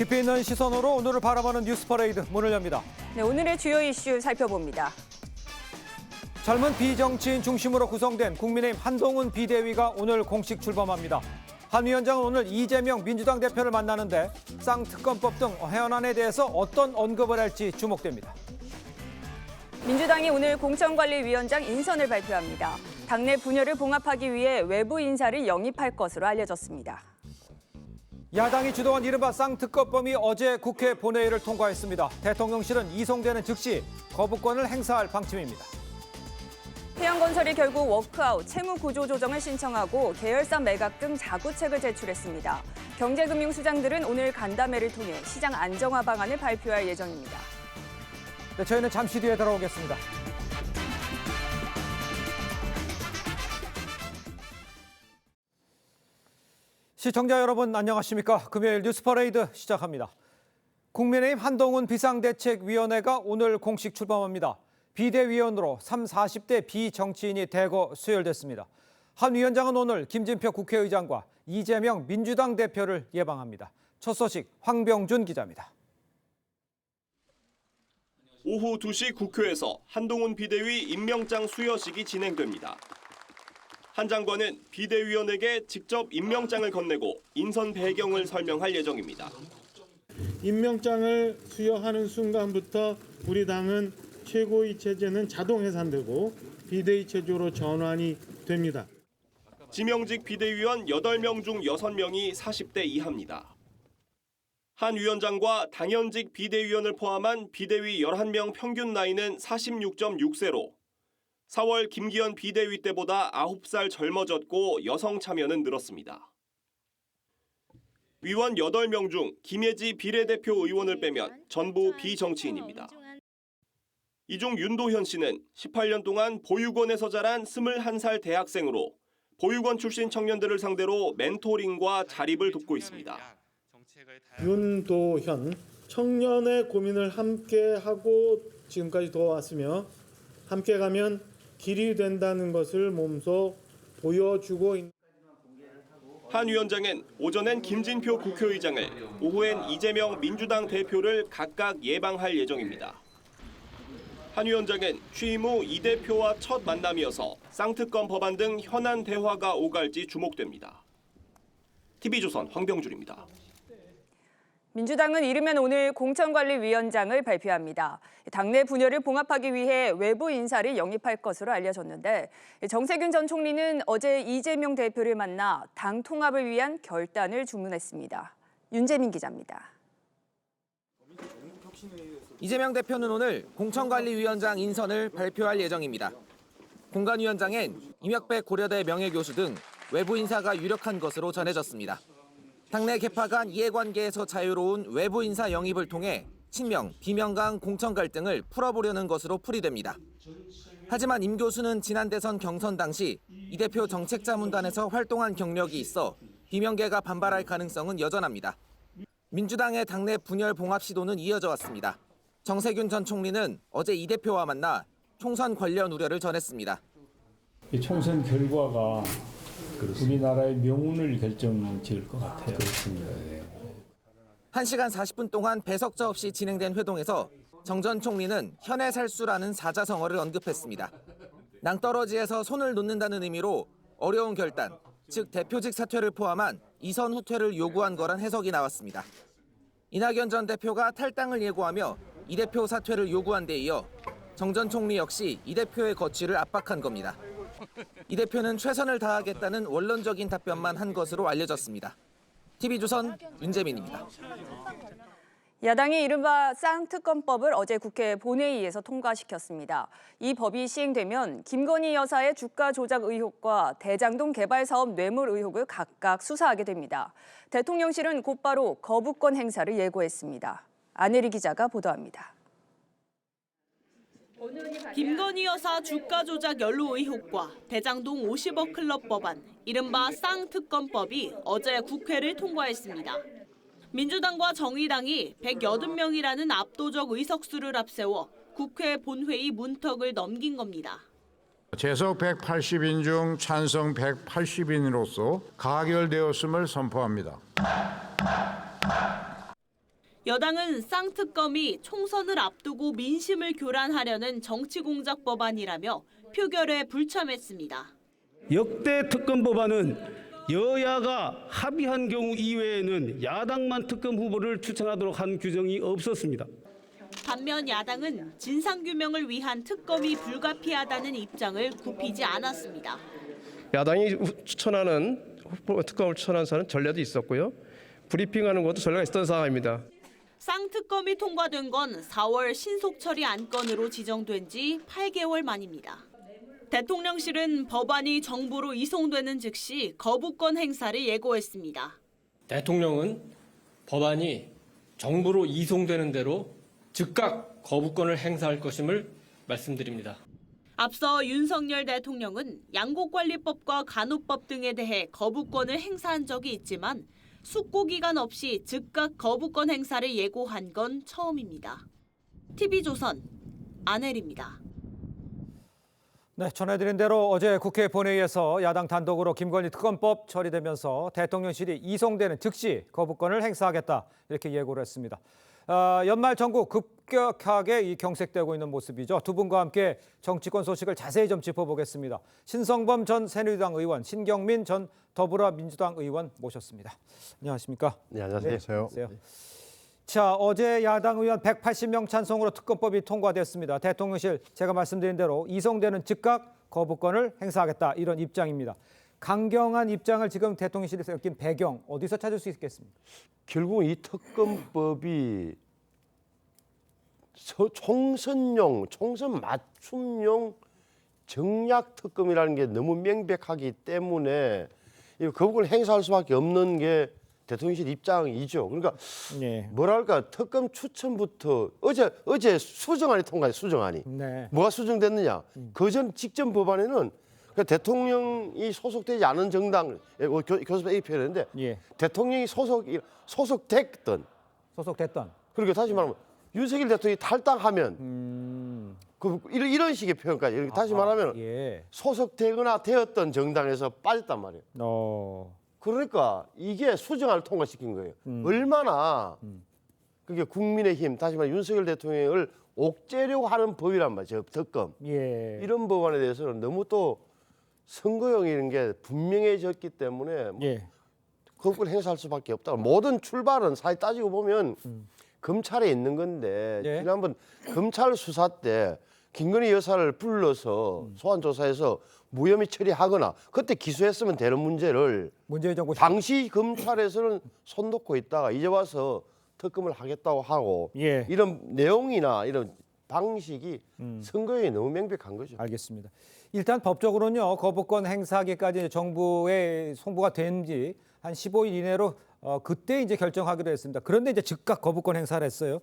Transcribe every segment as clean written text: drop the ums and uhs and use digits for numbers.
깊이 있는 시선으로 오늘을 바라보는 뉴스 퍼레이드 문을 엽니다. 네, 오늘의 주요 이슈 살펴봅니다. 젊은 비정치인 중심으로 구성된 국민의힘 한동훈 비대위가 오늘 공식 출범합니다. 한 위원장은 오늘 이재명 민주당 대표를 만나는데 쌍특검법 등 해안안에 대해서 어떤 언급을 할지 주목됩니다. 민주당이 오늘 공천관리위원장 인선을 발표합니다. 당내 분열을 봉합하기 위해 외부 인사를 영입할 것으로 알려졌습니다. 야당이 주도한 이른바 쌍특검법이 어제 국회 본회의를 통과했습니다. 대통령실은 이송되는 즉시 거부권을 행사할 방침입니다. 태양건설이 결국 워크아웃, 채무구조 조정을 신청하고 계열사 매각 등 자구책을 제출했습니다. 경제금융수장들은 오늘 간담회를 통해 시장 안정화 방안을 발표할 예정입니다. 네, 저희는 잠시 뒤에 돌아오겠습니다. 시청자 여러분 안녕하십니까? 금요일 뉴스 퍼레이드 시작합니다. 국민의힘 한동훈 비상대책위원회가 오늘 공식 출범합니다. 비대위원으로 30, 40대 비정치인이 대거 수혈됐습니다. 한 위원장은 오늘 김진표 국회의장과 이재명 민주당 대표를 예방합니다. 첫 소식 황병준 기자입니다. 오후 2시 국회에서 한동훈 비대위 임명장 수여식이 진행됩니다. 한 장관은 비대위원에게 직접 임명장을 건네고 인선 배경을 설명할 예정입니다. 임명장을 수여하는 순간부터 우리 당은 최고위 체제는 자동 해산되고 비대위 체제로 전환이 됩니다. 지명직 비대위원 8명 중 6명이 40대 이하입니다. 한 위원장과 당연직 비대위원을 포함한 비대위 11명 평균 나이는 46.6세로 4월 김기현 비대위 때보다 9살 젊어졌고 여성 참여는 늘었습니다. 위원 8명 중 김예지 비례대표 의원을 빼면 전부 비정치인입니다. 이 중 윤도현 씨는 18년 동안 보육원에서 자란 21살 대학생으로 보육원 출신 청년들을 상대로 멘토링과 자립을 돕고 있습니다. 윤도현, 청년의 고민을 함께하고 지금까지 도와왔으며 함께 가면 길이 된다는 것을 몸소 보여주고 있는. 한 위원장은 오전엔 김진표 국회의장을, 오후엔 이재명 민주당 대표를 각각 예방할 예정입니다. 한 위원장은 취임 후 이 대표와 첫 만남이어서 쌍특검 법안 등 현안 대화가 오갈지 주목됩니다. TV조선 황병준입니다. 민주당은 이르면 오늘 공천관리위원장을 발표합니다. 당내 분열을 봉합하기 위해 외부 인사를 영입할 것으로 알려졌는데 정세균 전 총리는 어제 이재명 대표를 만나 당 통합을 위한 결단을 주문했습니다. 윤재민 기자입니다. 이재명 대표는 오늘 공천관리위원장 인선을 발표할 예정입니다. 공관위원장엔 임혁백 고려대 명예교수 등 외부 인사가 유력한 것으로 전해졌습니다. 당내 계파 간 이해관계에서 자유로운 외부 인사 영입을 통해 친명, 비명 간 공천 갈등을 풀어보려는 것으로 풀이됩니다. 하지만 임 교수는 지난 대선 경선 당시 이 대표 정책자문단에서 활동한 경력이 있어 비명계가 반발할 가능성은 여전합니다. 민주당의 당내 분열 봉합 시도는 이어져 왔습니다. 정세균 전 총리는 어제 이 대표와 만나 총선 관련 우려를 전했습니다. 이 총선 결과가 우리나라의 명운을 결정지을 것 같아요. 그렇습니다. 1시간 40분 동안 배석자 없이 진행된 회동에서 정 전 총리는 현해 살수라는 사자성어를 언급했습니다. 낭떠러지에서 손을 놓는다는 의미로 어려운 결단, 즉 대표직 사퇴를 포함한 이선 후퇴를 요구한 거란 해석이 나왔습니다. 이낙연 전 대표가 탈당을 예고하며 이 대표 사퇴를 요구한 데 이어 정 전 총리 역시 이 대표의 거취를 압박한 겁니다. 이 대표는 최선을 다하겠다는 원론적인 답변만 한 것으로 알려졌습니다. TV조선 윤재민입니다. 야당이 이른바 쌍특검법을 어제 국회 본회의에서 통과시켰습니다. 이 법이 시행되면 김건희 여사의 주가 조작 의혹과 대장동 개발 사업 뇌물 의혹을 각각 수사하게 됩니다. 대통령실은 곧바로 거부권 행사를 예고했습니다. 안혜리 기자가 보도합니다. 김건희 여사 주가 조작 연루 의혹과 대장동 50억 클럽 법안, 이른바 쌍특검법이 어제 국회를 통과했습니다. 민주당과 정의당이 180명이라는 압도적 의석수를 앞세워 국회 본회의 문턱을 넘긴 겁니다. 재석 180인 중 찬성 180인으로서 가결되었음을 선포합니다. 여당은 쌍특검이 총선을 앞두고 민심을 교란하려는 정치공작 법안이라며 표결에 불참했습니다. 역대 특검 법안은 여야가 합의한 경우 이외에는 야당만 특검 후보를 추천하도록 한 규정이 없었습니다. 반면 야당은 진상규명을 위한 특검이 불가피하다는 입장을 굽히지 않았습니다. 야당이 추천하는 특검을 추천한 사람은 전례도 있었고요. 브리핑하는 것도 전례가 있었던 상황입니다. 쌍특검이 통과된 건 4월 신속처리 안건으로 지정된 지 8개월 만입니다. 대통령실은 법안이 정부로 이송되는 즉시 거부권 행사를 예고했습니다. 대통령은 법안이 정부로 이송되는 대로 즉각 거부권을 행사할 것임을 말씀드립니다. 앞서 윤석열 대통령은 양곡관리법과 간호법 등에 대해 거부권을 행사한 적이 있지만 숙고 기간 없이 즉각 거부권 행사를 예고한 건 처음입니다. TV조선 안혜리입니다. 네, 전해드린 대로 어제 국회 본회의에서 야당 단독으로 김건희 특검법 처리되면서 대통령실이 이송되는 즉시 거부권을 행사하겠다 이렇게 예고를 했습니다. 연말 전국 급격하게 경색되고 있는 모습이죠. 두 분과 함께 정치권 소식을 자세히 좀 짚어보겠습니다. 신성범 전 새누리당 의원, 신경민 전 더불어민주당 의원 모셨습니다. 안녕하십니까? 네, 안녕하세요. 네, 자, 어제 야당 의원 180명 찬성으로 특검법이 통과됐습니다. 대통령실 제가 말씀드린 대로 이송되는 즉각 거부권을 행사하겠다 이런 입장입니다. 강경한 입장을 지금 대통령실이 엮인 배경 어디서 찾을 수 있겠습니까? 결국 이 특검법이 총선용, 총선 맞춤용 정략 특검이라는 게 너무 명백하기 때문에 이 거부권을 행사할 수밖에 없는 게 대통령실 입장이죠. 그러니까 네. 뭐랄까 특검 추천부터 어제 수정안이 통과했어요. 수정안이. 네. 뭐가 수정됐느냐? 그전 직전 법안에는 그러니까 대통령이 소속되지 않은 정당 교섭에 이렇게 표현했는데 예. 대통령이 소속됐던 그러니까 다시 말하면 윤석열 대통령이 탈당하면 이런 식의 표현까지 이렇게 다시 말하면 예. 소속되거나 되었던 정당에서 빠졌단 말이에요. 그러니까 이게 수정안을 통과시킨 거예요. 얼마나 그게 국민의힘 다시 말해 윤석열 대통령을 옥죄려고 하는 법이란 말이죠. 특검. 예. 이런 법안에 대해서는 너무 또 선거용 이런 게 분명해졌기 때문에 예. 거부권 행사할 수밖에 없다. 모든 출발은 사실 따지고 보면 검찰에 있는 건데 예. 지난번 검찰 수사 때 김건희 여사를 불러서 소환 조사해서 무혐의 처리하거나 그때 기소했으면 되는 문제를 문재인 정부 당시 검찰에서는 손 놓고 있다가 이제 와서 특검을 하겠다고 하고 예. 이런 내용이나 이런 방식이 선거에 너무 명백한 거죠. 알겠습니다. 일단 법적으로는요. 거부권 행사하기까지 정부에 송부가 된 지 한 15일 이내로 그때 이제 결정하기로 했습니다. 그런데 이제 즉각 거부권 행사를 했어요.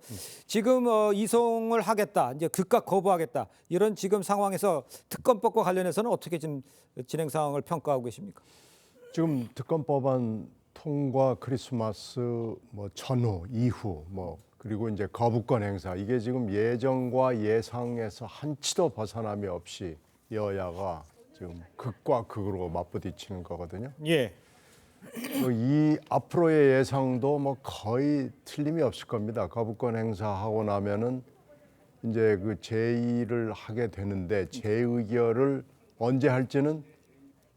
지금 이송을 하겠다, 이제 즉각 거부하겠다 이런 지금 상황에서 특검법과 관련해서는 어떻게 지금 진행 상황을 평가하고 계십니까? 지금 특검법안 통과 크리스마스 전후 이후 그리고 이제 거부권 행사 이게 지금 예정과 예상에서 한치도 벗어남이 없이 여야가 지금 극과 극으로 맞부딪히는 거거든요. 예. 이 앞으로의 예상도 거의 틀림이 없을 겁니다. 거부권 행사하고 나면은 이제 그 제의를 하게 되는데 재의결을 언제 할지는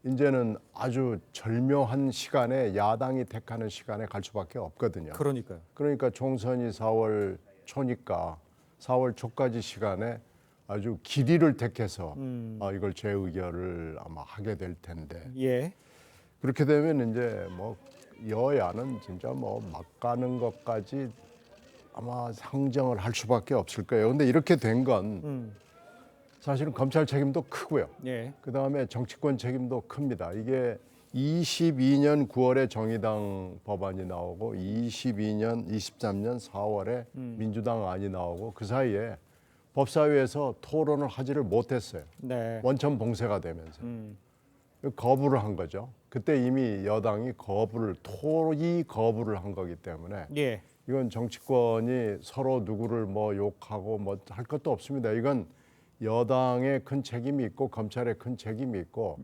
이제는 아주 절묘한 시간에 야당이 택하는 시간에 갈 수밖에 없거든요. 그러니까요. 그러니까 총선이 4월 초니까 4월 초까지 시간에 아주 길이를 택해서 이걸 재의결을 아마 하게 될 텐데. 예. 그렇게 되면 이제 여야는 진짜 막 가는 것까지 아마 상정을 할 수밖에 없을 거예요. 근데 이렇게 된 건 사실은 검찰 책임도 크고요. 예. 그다음에 정치권 책임도 큽니다. 이게 22년 9월에 정의당 법안이 나오고 23년 4월에 민주당 안이 나오고 그 사이에 법사위에서 토론을 하지를 못했어요. 네. 원천 봉쇄가 되면서. 거부를 한 거죠. 그때 이미 여당이 토의 거부를 한 거기 때문에 예. 이건 정치권이 서로 누구를 욕하고 할 것도 없습니다. 이건 여당에 큰 책임이 있고 검찰에 큰 책임이 있고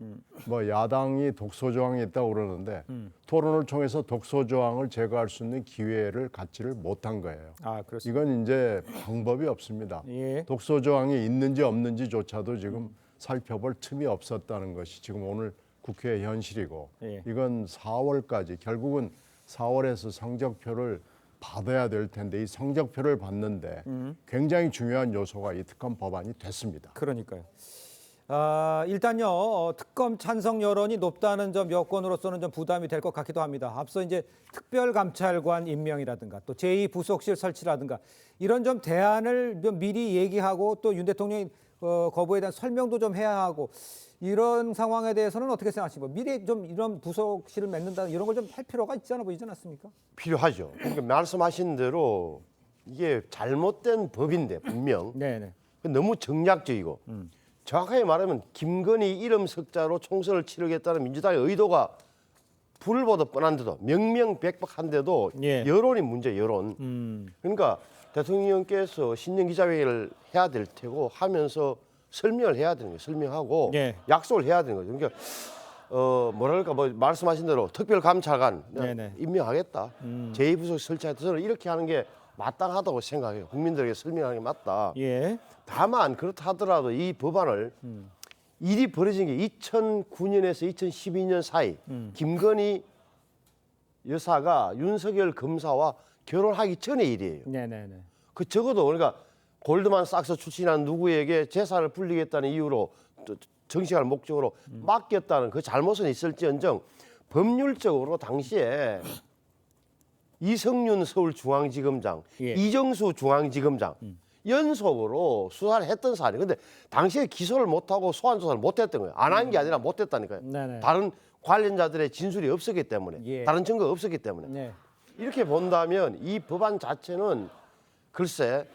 뭐 야당이 독소 조항이 있다고 그러는데 토론을 통해서 독소 조항을 제거할 수 있는 기회를 갖지를 못한 거예요. 아, 그렇습니다. 이건 이제 방법이 없습니다. 예. 독소 조항이 있는지 없는지조차도 지금 살펴볼 틈이 없었다는 것이 지금 오늘 국회의 현실이고 예. 이건 4월까지 결국은 4월에서 성적표를 받아야 될 텐데 이 성적표를 받는데 굉장히 중요한 요소가 이 특검 법안이 됐습니다. 그러니까요. 일단요 특검 찬성 여론이 높다는 점 여권으로서는 좀 부담이 될 것 같기도 합니다. 앞서 이제 특별감찰관 임명이라든가 또 제2부속실 설치라든가 이런 좀 대안을 좀 미리 얘기하고 또 윤 대통령이 거부에 대한 설명도 좀 해야 하고 이런 상황에 대해서는 어떻게 생각하십니까? 미리 좀 이런 부속실을 맺는다 이런 걸 좀 할 필요가 있지 않아 보이지 않습니까? 필요하죠. 그러니까 말씀하신 대로 이게 잘못된 법인데 분명 네네. 너무 정략적이고 정확하게 말하면 김건희 이름 석자로 총선을 치르겠다는 민주당의 의도가 불을 보듯 뻔한데도 명명백백한데도 예. 여론이 문제 여론. 그러니까 대통령께서 신년 기자회견을 해야 될 테고 하면서 설명을 해야 되는 거예요. 설명하고 예. 약속을 해야 되는 거죠. 그러니까 뭐랄까 뭐 말씀하신 대로 특별감찰관 네네. 임명하겠다. 제2부속 설치하겠다. 저는 이렇게 하는 게 마땅하다고 생각해요. 국민들에게 설명하는 게 맞다. 예. 다만 그렇다 하더라도 이 법안을 일이 벌어진 게 2009년에서 2012년 사이 김건희 여사가 윤석열 검사와 결혼하기 전의 일이에요. 네네네. 그 적어도 그러니까 골드만삭스 출신한 누구에게 재산을 불리겠다는 이유로 정치할 목적으로 맡겼다는 그 잘못은 있을지언정 법률적으로 당시에 이성윤 서울중앙지검장, 예. 이정수 중앙지검장 연속으로 수사를 했던 사안이에요. 근데 당시에 기소를 못하고 소환 조사를 못했던 거예요. 안 한 게 아니라 못했다니까요. 네네. 다른 관련자들의 진술이 없었기 때문에, 예. 다른 증거가 없었기 때문에. 네. 이렇게 본다면 이 법안 자체는 글쎄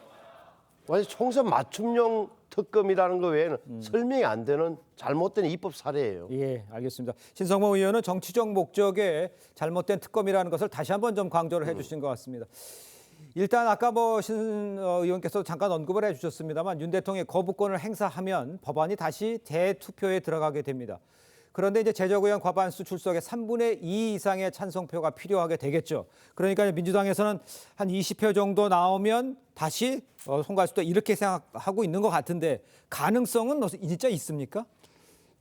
완전 총선 맞춤용 특검이라는 거 외에는 설명이 안 되는 잘못된 입법 사례예요. 예, 알겠습니다. 신성모 의원은 정치적 목적의 잘못된 특검이라는 것을 다시 한번 좀 강조를 해주신 것 같습니다. 일단 아까 뭐 신 의원께서 잠깐 언급을 해주셨습니다만 윤 대통령의 거부권을 행사하면 법안이 다시 대투표에 들어가게 됩니다. 그런데 이제 제적의원 과반수 출석의 3분의 2 이상의 찬성표가 필요하게 되겠죠. 그러니까 민주당에서는 한 20표 정도 나오면 다시 통과할 수도 이렇게 생각하고 있는 것 같은데 가능성은 진짜 있습니까?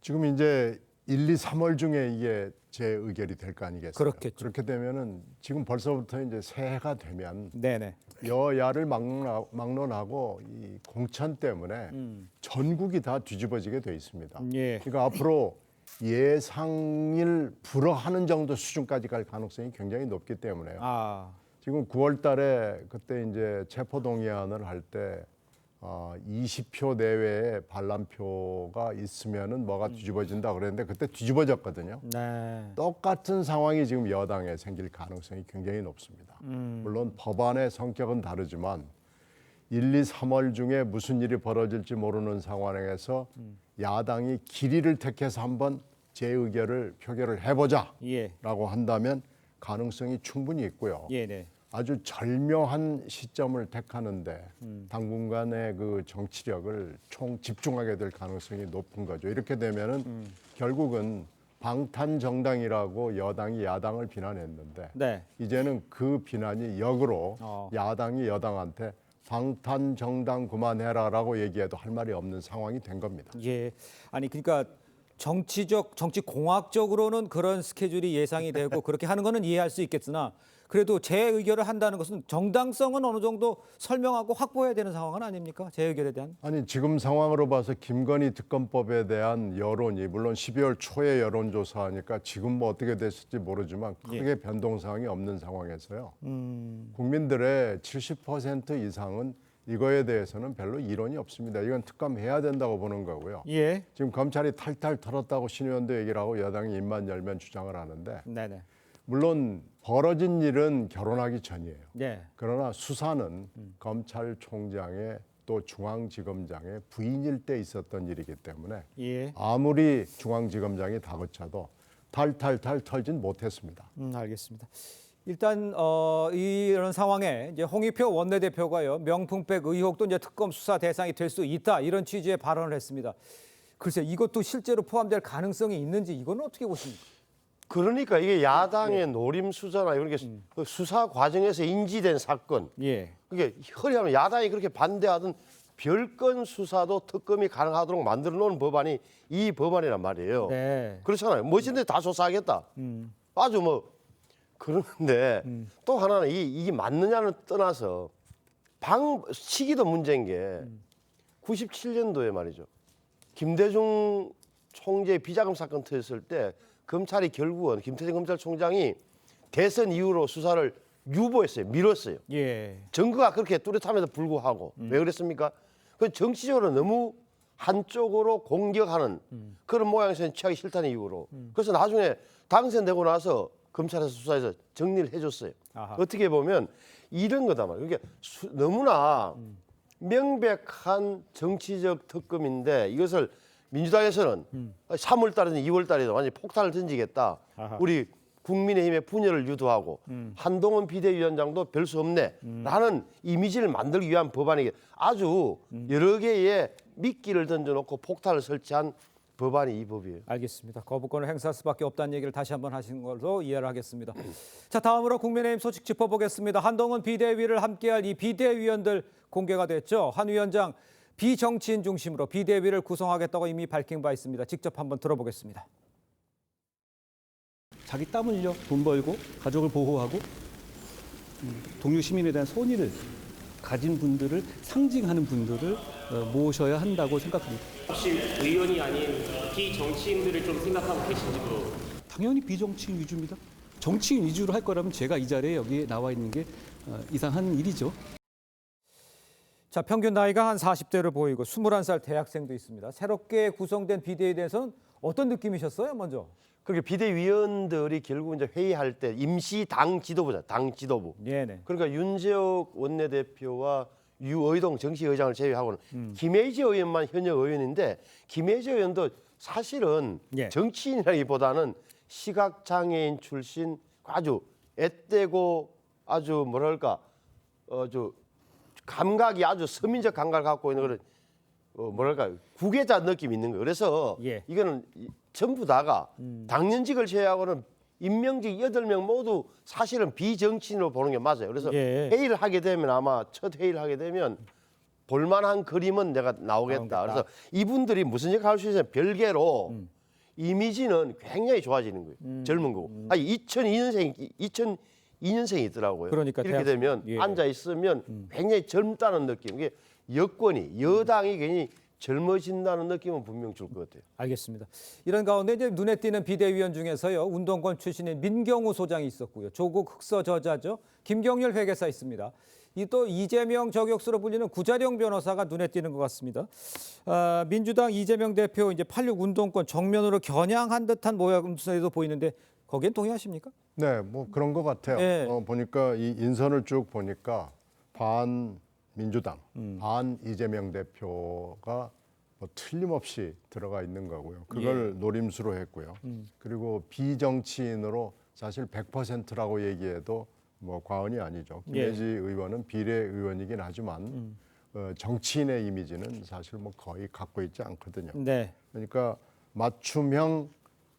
지금 이제 1, 2, 3월 중에 이게 재의결이 될 거 아니겠어요? 그렇겠죠. 그렇게 되면은 지금 벌써부터 이제 새해가 되면 네네. 여야를 막론하고 이 공천 때문에 전국이 다 뒤집어지게 돼 있습니다. 예. 그러니까 앞으로 예상일 불허하는 정도 수준까지 갈 가능성이 굉장히 높기 때문에요. 아, 지금 9월 달에 그때 이제 체포동의안을 할 때 20표 내외의 반란표가 있으면은 뭐가 뒤집어진다 그랬는데 그때 뒤집어졌거든요. 네. 똑같은 상황이 지금 여당에 생길 가능성이 굉장히 높습니다. 물론 법안의 성격은 다르지만 1, 2, 3월 중에 무슨 일이 벌어질지 모르는 상황에서 야당이 길이를 택해서 한번 재의결을 표결을 해보자라고 예. 한다면 가능성이 충분히 있고요. 예, 네. 아주 절묘한 시점을 택하는데 당분간의 그 정치력을 총 집중하게 될 가능성이 높은 거죠. 이렇게 되면은 결국은 방탄 정당이라고 여당이 야당을 비난했는데 네. 이제는 그 비난이 역으로 야당이 여당한테 방탄 정당 그만해라라고 얘기해도 할 말이 없는 상황이 된 겁니다. 예. 아니 그러니까 정치 공학적으로는 그런 스케줄이 예상이 되고 그렇게 하는 거는 이해할 수 있겠으나 그래도 재의결을 한다는 것은 정당성은 어느 정도 설명하고 확보해야 되는 상황은 아닙니까? 재의결에 대한. 아니 지금 상황으로 봐서 김건희 특검법에 대한 여론이 물론 12월 초에 여론조사하니까 지금 뭐 어떻게 됐을지 모르지만 크게 변동사항이 없는 상황에서요. 국민들의 70% 이상은 이거에 대해서는 별로 이론이 없습니다. 이건 특검해야 된다고 보는 거고요. 예. 지금 검찰이 탈탈 털었다고 신 의원도 얘기를 하고 여당이 입만 열면 주장을 하는데 네네. 물론 벌어진 일은 결혼하기 전이에요. 네. 그러나 수사는 검찰총장의 또 중앙지검장의 부인일 때 있었던 일이기 때문에 예. 아무리 중앙지검장이 다그쳐도 탈탈탈 털진 못했습니다. 알겠습니다. 일단 이런 상황에 이제 홍익표 원내대표가요 명품백 의혹도 이제 특검 수사 대상이 될 수 있다 이런 취지의 발언을 했습니다. 글쎄 이것도 실제로 포함될 가능성이 있는지 이거는 어떻게 보십니까? 그러니까 이게 야당의 노림수사나 이런 게 그 수사 과정에서 인지된 사건. 예. 그게 허리하면 야당이 그렇게 반대하던 별건 수사도 특검이 가능하도록 만들어 놓은 법안이 이 법안이란 말이에요. 네. 그렇잖아요. 멋진데 다 조사하겠다. 아주 뭐 그런데 또 하나는 이게 맞느냐는 떠나서 시기도 문제인 게 97년도에 말이죠. 김대중 총재 비자금 사건 터졌을 때 검찰이 결국은 김태정 검찰총장이 대선 이후로 수사를 유보했어요. 미뤘어요. 예. 증거가 그렇게 뚜렷함에도 불구하고 왜 그랬습니까? 그 정치적으로 너무 한쪽으로 공격하는 그런 모양새는 취하기 싫다는 이유로. 그래서 나중에 당선되고 나서 검찰에서 수사해서 정리를 해줬어요. 아하. 어떻게 보면 이런 거다 말이에요. 이게 너무나 명백한 정치적 특검인데 이것을 민주당에서는 3월 달이든 2월 달에도 완전히 폭탄을 던지겠다. 아하. 우리 국민의힘의 분열을 유도하고 한동훈 비대위원장도 별 수 없네 라는 이미지를 만들기 위한 법안이 아주 여러 개의 미끼를 던져놓고 폭탄을 설치한 법안이 이 법이에요. 알겠습니다. 거부권을 행사할 수밖에 없다는 얘기를 다시 한번 하신 걸로 이해를 하겠습니다. 자, 다음으로 국민의힘 소식 짚어보겠습니다. 한동훈 비대위를 함께할 이 비대위원들 공개가 됐죠. 한 위원장 비정치인 중심으로 비대위를 구성하겠다고 이미 밝힌 바 있습니다. 직접 한번 들어보겠습니다. 자기 땀 흘려 돈 벌고 가족을 보호하고 동료 시민에 대한 선의를 가진 분들을 상징하는 분들을 모셔야 한다고 생각합니다. 혹시 의원이 아닌 비정치인들을 좀 생각하고 계신지도? 당연히 비정치인 위주입니다. 정치인 위주로 할 거라면 제가 이 자리에 여기 나와 있는 게 이상한 일이죠. 자, 평균 나이가 한 40대를 보이고 21살 대학생도 있습니다. 새롭게 구성된 비대위에 대해서는 어떤 느낌이셨어요, 먼저? 그렇게 비대위원들이 결국 이제 회의할 때 임시 당 지도부잖아요. 당 지도부. 네네. 그러니까 윤재옥 원내대표와 유의동 정치의장을 제외하고는 김혜지 의원만 현역 의원인데 김혜지 의원도 사실은 예. 정치인이라기보다는 시각장애인 출신 아주 앳되고 아주 뭐랄까 아주 감각이 아주 서민적 감각을 갖고 있는 그런 뭐랄까 구계자 느낌이 있는 거예요. 그래서 예. 이거는 전부 다가 당연직을 제외하고는 임명직 8명 모두 사실은 비정치인으로 보는 게 맞아요. 그래서 예. 회의를 하게 되면 아마 첫 회의를 하게 되면 볼만한 그림은 내가 나오겠다. 그래서 이분들이 무슨 역할을 할 수 있어요? 별개로 이미지는 굉장히 좋아지는 거예요. 젊은 거고. 아니 2002년생이 있더라고요. 그러니까 이렇게 되면 예. 앉아 있으면 굉장히 젊다는 느낌. 이게 여권이 여당이 괜히 젊어진다는 느낌은 분명 줄 것 같아요. 알겠습니다. 이런 가운데 이제 눈에 띄는 비대위원 중에서요. 운동권 출신인 민경우 소장이 있었고요. 조국 흑서 저자죠. 김경률 회계사 있습니다. 이 또 이재명 저격수로 불리는 구자룡 변호사가 눈에 띄는 것 같습니다. 민주당 이재명 대표 이제 86 운동권 정면으로 겨냥한 듯한 모양새도 보이는데 거기엔 동의하십니까? 네, 뭐 그런 것 같아요. 예. 보니까 이 인선을 쭉 보니까 반 민주당, 반 이재명 대표가 뭐 틀림없이 들어가 있는 거고요. 그걸 노림수로 했고요. 그리고 비정치인으로 사실 100%라고 얘기해도 뭐 과언이 아니죠. 김혜지 의원은 비례의원이긴 하지만 정치인의 이미지는 사실 뭐 거의 갖고 있지 않거든요. 네. 그러니까 맞춤형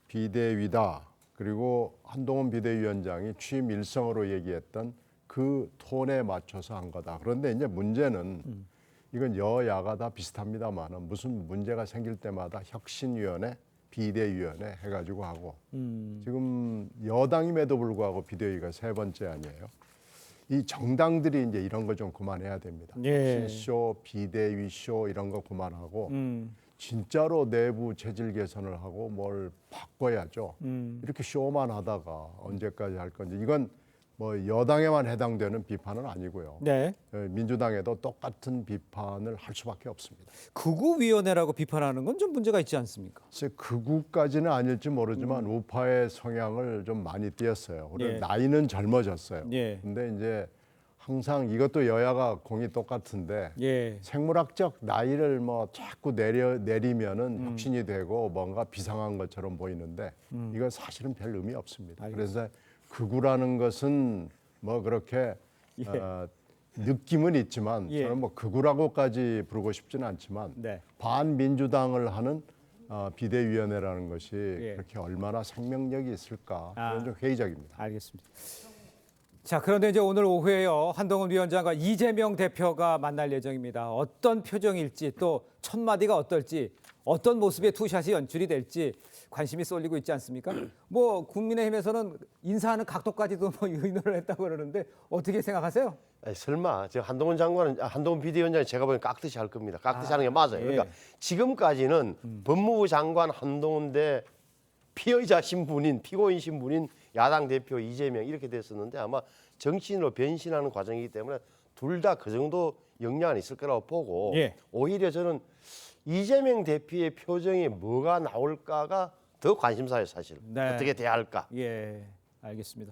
비대위다. 그리고 한동훈 비대위원장이 취임 일성으로 얘기했던 그 톤에 맞춰서 한 거다. 그런데 이제 문제는 이건 여야가 다 비슷합니다만 무슨 문제가 생길 때마다 혁신위원회, 비대위원회 해가지고 하고 지금 여당임에도 불구하고 비대위가 3번째 아니에요. 이 정당들이 이제 이런 거 좀 그만해야 됩니다. 예. 혁신쇼, 비대위쇼 이런 거 그만하고 진짜로 내부 체질 개선을 하고 뭘 바꿔야죠. 이렇게 쇼만 하다가 언제까지 할 건지 이건 뭐 여당에만 해당되는 비판은 아니고요. 네. 민주당에도 똑같은 비판을 할 수밖에 없습니다. 극우위원회라고 비판하는 건 좀 문제가 있지 않습니까? 극우까지는 아닐지 모르지만 우파의 성향을 좀 많이 띄었어요. 그리고 예. 나이는 젊어졌어요. 예. 근데 이제 항상 이것도 여야가 공이 똑같은데 예. 생물학적 나이를 뭐 자꾸 내리면은 혁신이 되고 뭔가 비상한 것처럼 보이는데 이건 사실은 별 의미 없습니다. 그래서 극우라는 것은 뭐 그렇게 느낌은 있지만 예. 저는 뭐 극우라고까지 부르고 싶지는 않지만 네. 반민주당을 하는 비대위원회라는 것이 예. 그렇게 얼마나 생명력이 있을까 아. 그런 좀 회의적입니다. 알겠습니다. 자, 그런데 이제 오늘 오후에요. 한동훈 위원장과 이재명 대표가 만날 예정입니다. 어떤 표정일지 또 첫 마디가 어떨지 어떤 모습의 투샷이 연출이 될지 관심이 쏠리고 있지 않습니까? 뭐 국민의힘에서는 인사하는 각도까지도 뭐 의논을 했다고 그러는데 어떻게 생각하세요? 아니, 설마 저 한동훈 비대위원장이 제가 보기엔 깍듯이 할 겁니다. 깍듯이 하는 게 맞아요. 예. 그러니까 지금까지는 법무부 장관 한동훈 대 피의자 신분인 피고인 신분인 야당 대표 이재명 이렇게 됐었는데 아마 정치인으로 변신하는 과정이기 때문에 둘 다 그 정도 역량은 있을 거라고 보고 예. 오히려 저는 이재명 대표의 표정이 뭐가 나올까가 더 관심사예요, 사실. 네. 어떻게 돼야 할까? 예, 알겠습니다.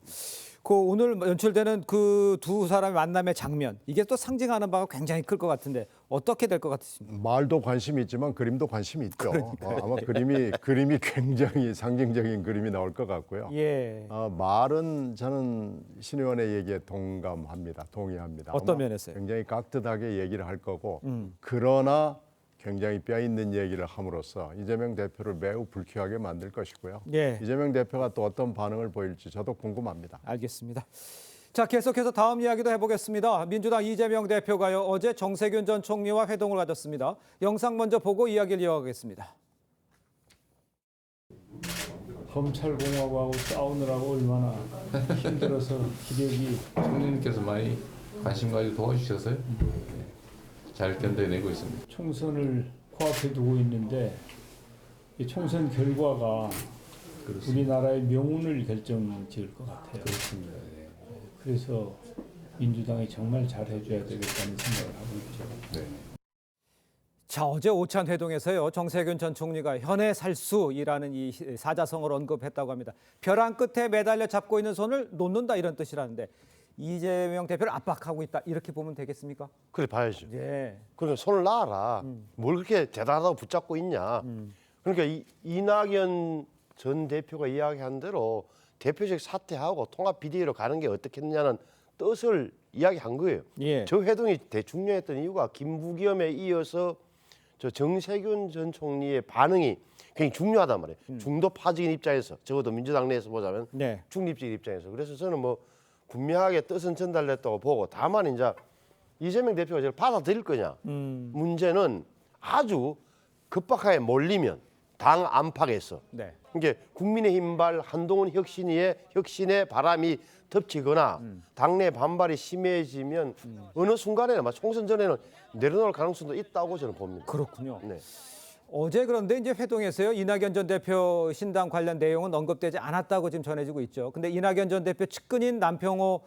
그 오늘 연출되는 그 두 사람의 만남의 장면 이게 또 상징하는 바가 굉장히 클 것 같은데 어떻게 될 것 같으십니까? 말도 관심이 있지만 그림도 관심이 있죠. 아마 그림이 굉장히 상징적인 그림이 나올 것 같고요. 예. 말은 저는 신 의원의 얘기에 동의합니다. 어떤 아마 면에서요? 굉장히 깍듯하게 얘기를 할 거고 그러나 굉장히 뼈 있는 얘기를 함으로써 이재명 대표를 매우 불쾌하게 만들 것이고요. 예. 이재명 대표가 또 어떤 반응을 보일지 저도 궁금합니다. 알겠습니다. 자, 계속해서 다음 이야기도 해보겠습니다. 민주당 이재명 대표가요 어제 정세균 전 총리와 회동을 가졌습니다. 영상 먼저 보고 이야기를 이어가겠습니다. 검찰공화국하고 싸우느라고 얼마나 힘들어서 기력이 총리님께서 많이 관심 가지고 도와주셔서요. 잘 견뎌내고 있습니다. 총선을 코앞에 두고 있는데 이 총선 결과가 우리나라의 명운을 결정지을 것 같아요. 그렇습니다. 네. 그래서 민주당이 정말 잘해줘야 되겠다는 생각을 하고 있죠. 네. 자, 어제 오찬 회동에서요 정세균 전 총리가 현해 살수이라는 이 사자성어를 언급했다고 합니다. 벼랑 끝에 매달려 잡고 있는 손을 놓는다 이런 뜻이라는데 이재명 대표를 압박하고 있다 이렇게 보면 되겠습니까? 그래 봐야죠. 예. 그러니까 손을 놔라. 뭘 그렇게 대단하다고 붙잡고 있냐. 그러니까 이낙연 전 대표가 이야기한 대로 대표직 사퇴하고 통합 비대위로 가는 게 어떻겠느냐는 뜻을 이야기한 거예요. 예. 저 회동이 대중요했던 이유가 김부겸에 이어서 저 정세균 전 총리의 반응이 굉장히 중요하단 말이에요. 중도 파직인 입장에서 적어도 민주당 내에서 보자면 네. 중립적인 입장에서 그래서 저는 뭐 분명하게 뜻은 전달됐다고 보고 다만 이제 이재명 대표가 저를 받아들일 거냐 문제는 아주 급박하게 몰리면 당 안팎에서 네. 이게 국민의힘발 한동훈 혁신의 바람이 덮치거나 당내 반발이 심해지면 어느 순간에는 아마 총선 전에는 내려놓을 가능성도 있다고 저는 봅니다. 그렇군요. 네. 어제 그런데 이제 회동에서요 이낙연 전 대표 신당 관련 내용은 언급되지 않았다고 지금 전해지고 있죠. 근데 이낙연 전 대표 측근인 남평호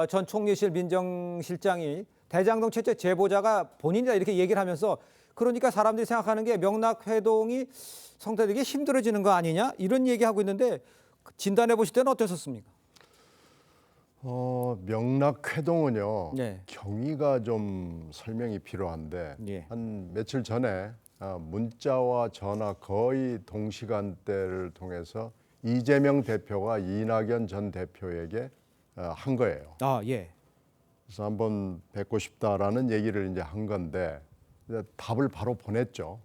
전 총리실 민정실장이 대장동 최초 제보자가 본인이다 이렇게 얘기를 하면서 그러니까 사람들이 생각하는 게 명락 회동이 성사되기 힘들어지는 거 아니냐 이런 얘기하고 있는데 진단해 보실 때는 어떠셨습니까? 명락 회동은요 네. 경위가 좀 설명이 필요한데 예. 한 며칠 전에 문자와 전화 거의 동시간대를 통해서 이재명 대표가 이낙연 전 대표에게 한 거예요. 아 예. 그래서 한번 뵙고 싶다라는 얘기를 이제 한 건데 이제 답을 바로 보냈죠.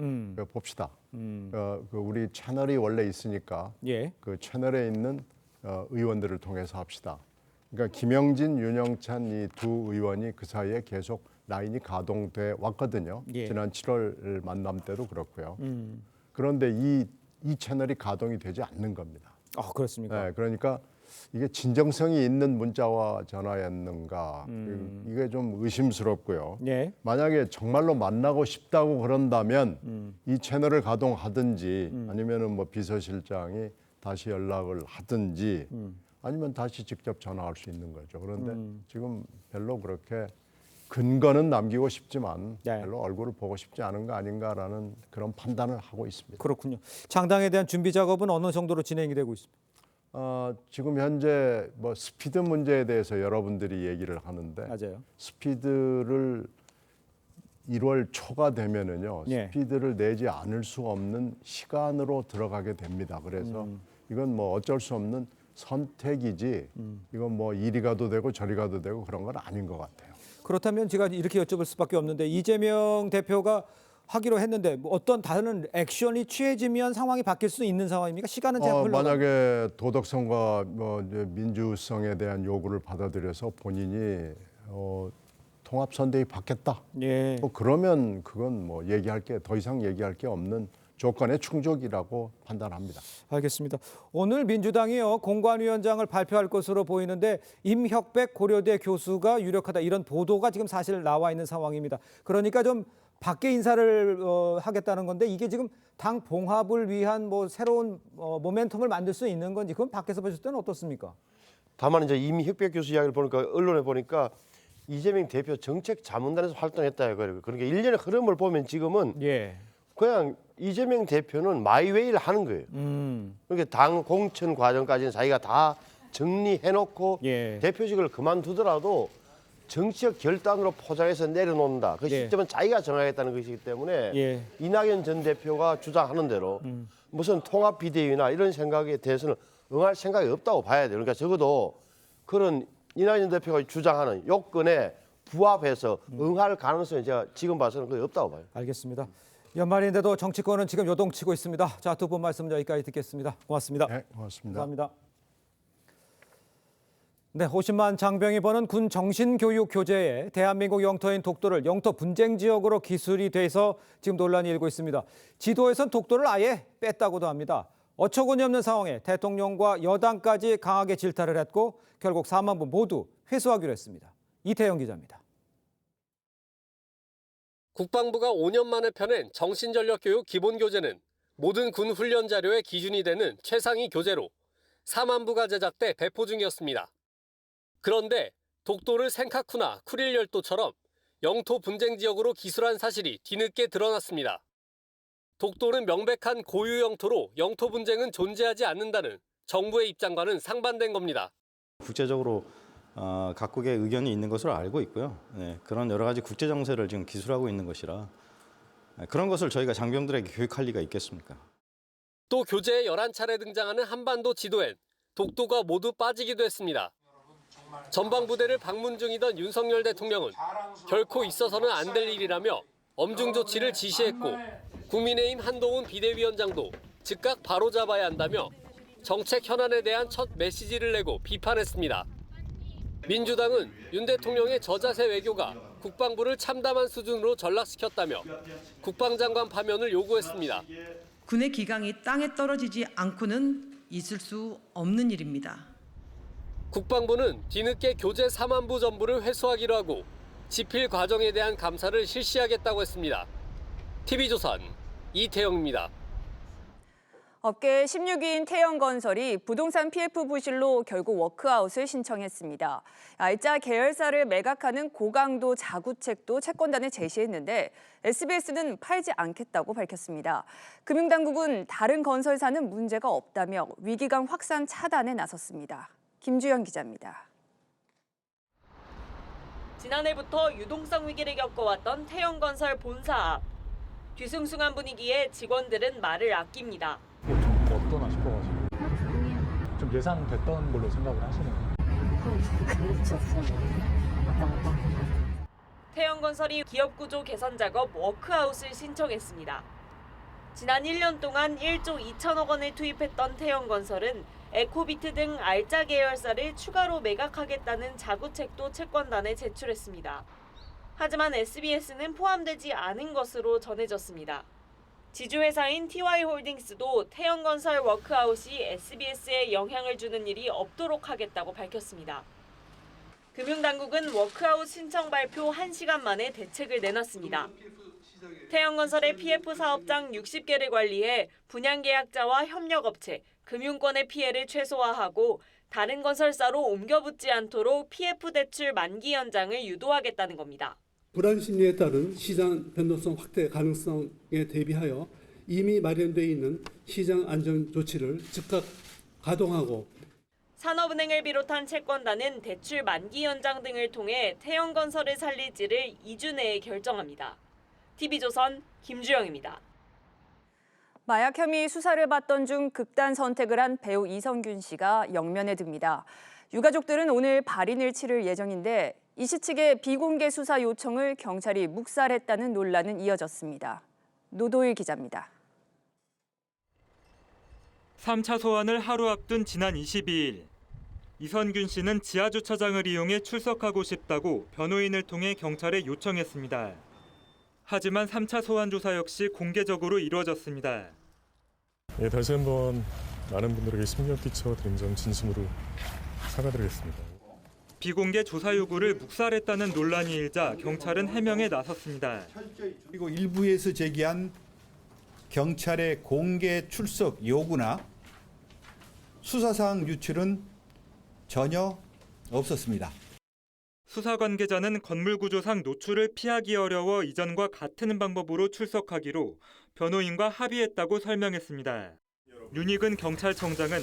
봅시다. 그 우리 채널이 원래 있으니까 예. 그 채널에 있는 의원들을 통해서 합시다. 그러니까 김영진, 윤영찬 이 두 의원이 그 사이에 계속 라인이 가동돼 왔거든요. 예. 지난 7월 만남 때도 그렇고요. 그런데 이 채널이 가동이 되지 않는 겁니다. 아 그렇습니까? 네, 그러니까 이게 진정성이 있는 문자와 전화였는가 이게 좀 의심스럽고요. 예. 만약에 정말로 만나고 싶다고 그런다면 이 채널을 가동하든지 아니면은 뭐 비서실장이 다시 연락을 하든지 아니면 다시 직접 전화할 수 있는 거죠. 그런데 지금 별로 그렇게 근거는 남기고 싶지만 네. 별로 얼굴을 보고 싶지 않은 거 아닌가라는 그런 판단을 하고 있습니다. 그렇군요. 장당에 대한 준비 작업은 어느 정도로 진행이 되고 있습니까? 지금 현재 뭐 스피드 문제에 대해서 여러분들이 얘기를 하는데 맞아요. 스피드를 1월 초가 되면은요 예. 스피드를 내지 않을 수 없는 시간으로 들어가게 됩니다. 그래서 이건 뭐 어쩔 수 없는 선택이지 이건 뭐 이리 가도 되고 저리 가도 되고 그런 건 아닌 것 같아요. 그렇다면 제가 이렇게 여쭤볼 수밖에 없는데 이재명 대표가 하기로 했는데 뭐 어떤 다른 액션이 취해지면 상황이 바뀔 수 있는 상황입니까? 시간은 제가 흘러가. 만약에 도덕성과 뭐 이제 민주성에 대한 요구를 받아들여서 본인이 통합선대위 받겠다. 예. 뭐 그러면 그건 뭐 더 이상 얘기할 게 없는 조건의 충족이라고 판단합니다. 알겠습니다. 오늘 민주당이요 공관위원장을 발표할 것으로 보이는데 임혁백 고려대 교수가 유력하다 이런 보도가 지금 사실 나와 있는 상황입니다. 그러니까 좀 밖에 인사를 하겠다는 건데 이게 지금 당 봉합을 위한 뭐 새로운 모멘텀을 만들 수 있는 건지 그건 밖에서 보실 때는 어떻습니까? 다만 이제 임혁백 교수 이야기를 보니까 언론에 보니까 이재명 대표 정책 자문단에서 활동했다 이거예요. 그러니까 일련의 흐름을 보면 지금은 그냥 이재명 대표는 마이웨이를 하는 거예요. 그러니까 당 공천 과정까지는 자기가 다 정리해놓고 대표직을 그만두더라도 정치적 결단으로 포장해서 내려놓는다. 그 시점은 자기가 정하겠다는 것이기 때문에 이낙연 전 대표가 주장하는 대로 무슨 통합 비대위나 이런 생각에 대해서는 응할 생각이 없다고 봐야 돼요. 그러니까 적어도 그런 이낙연 대표가 주장하는 요건에 부합해서 응할 가능성이 제가 지금 봐서는 거의 없다고 봐요. 알겠습니다. 연말인데도 정치권은 지금 요동치고 있습니다. 자, 두 분 말씀 여기까지 듣겠습니다. 고맙습니다. 네, 고맙습니다. 감사합니다. 네, 50만 장병이 버는 군 정신교육 교재에 대한민국 영토인 독도를 영토 분쟁 지역으로 기술이 돼서 지금 논란이 일고 있습니다. 지도에선 독도를 아예 뺐다고도 합니다. 어처구니 없는 상황에 대통령과 여당까지 강하게 질타를 했고 결국 4만 부 모두 회수하기로 했습니다. 이태영 기자입니다. 국방부가 5년 만에 펴낸 정신전력교육 기본교재는 모든 군 훈련 자료의 기준이 되는 최상위 교재로 4만 부가 제작돼 배포 중이었습니다. 그런데 독도를 센카쿠나 쿠릴 열도처럼 영토 분쟁 지역으로 기술한 사실이 뒤늦게 드러났습니다. 독도는 명백한 고유 영토로 영토 분쟁은 존재하지 않는다는 정부의 입장과는 상반된 겁니다. 국제적으로 각국의 의견이 있는 것으로 알고 있고요. 그런 여러 가지 국제 정세를 지금 기술하고 있는 것이라 그런 것을 저희가 장병들에게 교육할 리가 있겠습니까? 또 교재에 11차례 등장하는 한반도 지도엔 독도가 모두 빠지기도 했습니다. 전방부대를 방문 중이던 윤석열 대통령은 결코 있어서는 안 될 일이라며 엄중 조치를 지시했고 국민의힘 한동훈 비대위원장도 즉각 바로잡아야 한다며 정책 현안에 대한 첫 메시지를 내고 비판했습니다. 민주당은 윤 대통령의 저자세 외교가 국방부를 참담한 수준으로 전락시켰다며 국방장관 파면을 요구했습니다. 군의 기강이 땅에 떨어지지 않고는 있을 수 없는 일입니다. 국방부는 뒤늦게 교재 4만 부 전부를 회수하기로 하고 집필 과정에 대한 감사를 실시하겠다고 했습니다. TV조선 이태영입니다. 업계 16위인 태영건설이 부동산 PF 부실로 결국 워크아웃을 신청했습니다. 알짜 계열사를 매각하는 고강도 자구책도 채권단에 제시했는데 SBS는 팔지 않겠다고 밝혔습니다. 금융당국은 다른 건설사는 문제가 없다며 위기감 확산 차단에 나섰습니다. 김주영 기자입니다. 지난해부터 유동성 위기를 겪어왔던 태영건설 본사 앞. 뒤숭숭한 분위기에 직원들은 말을 아낍니다. 좀 어떠나 싶어가지고 좀 예상됐던 걸로 생각을 하시네요. 태영건설이 기업구조 개선 작업 워크아웃을 신청했습니다. 지난 1년 동안 1조 2천억 원을 투입했던 태영건설은 에코비트 등 알짜 계열사를 추가로 매각하겠다는 자구책도 채권단에 제출했습니다. 하지만 SBS는 포함되지 않은 것으로 전해졌습니다. 지주회사인 TY홀딩스도 태영건설 워크아웃이 SBS에 영향을 주는 일이 없도록 하겠다고 밝혔습니다. 금융당국은 워크아웃 신청 발표 1시간 만에 대책을 내놨습니다. 태영건설의 PF 사업장 60개를 관리해 분양계약자와 협력업체, 금융권의 피해를 최소화하고 다른 건설사로 옮겨붙지 않도록 PF 대출 만기 연장을 유도하겠다는 겁니다. 불안 심리에 따른 시장 변동성 확대 가능성에 대비하여 이미 마련되어 있는 시장 안전 조치를 즉각 가동하고 산업은행을 비롯한 채권단은 대출 만기 연장 등을 통해 태영건설을 살릴지를 2주 내에 결정합니다. TV조선 김주영입니다. 마약 혐의 수사를 받던 중 극단 선택을 한 배우 이성균 씨가 영면에 듭니다. 유가족들은 오늘 발인을 치를 예정인데 이 씨 측의 비공개 수사 요청을 경찰이 묵살했다는 논란은 이어졌습니다. 노도일 기자입니다. 3차 소환을 하루 앞둔 지난 22일. 이성균 씨는 지하주차장을 이용해 출석하고 싶다고 변호인을 통해 경찰에 요청했습니다. 하지만 3차 소환 조사 역시 공개적으로 이루어졌습니다. 다시 한번 많은 분들에게 심려 끼쳐드린 점 진심으로 사과드리겠습니다. 비공개 조사 요구를 묵살했다는 논란이 일자 경찰은 해명에 나섰습니다. 그리고 일부에서 제기한 경찰의 공개 출석 요구나 수사사항 유출은 전혀 없었습니다. 수사 관계자는 건물구조상 노출을 피하기 어려워 이전과 같은 방법으로 출석하기로 변호인과 합의했다고 설명했습니다. 윤익은 경찰청장은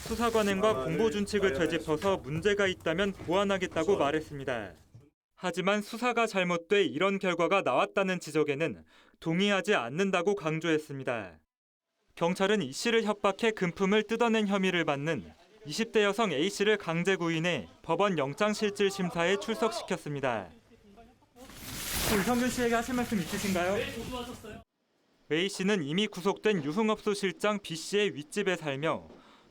수사 관행과 공보 준칙을 되짚어서 문제가 있다면 보완하겠다고 말했습니다. 하지만 수사가 잘못돼 이런 결과가 나왔다는 지적에는 동의하지 않는다고 강조했습니다. 경찰은 이 씨를 협박해 금품을 뜯어낸 혐의를 받는 20대 여성 A 씨를 강제 구인해 법원 영장실질 심사에 출석시켰습니다. 이성균 씨에게 하실 말씀 있으신가요? A 씨는 이미 구속된 유흥업소 실장 B 씨의 윗집에 살며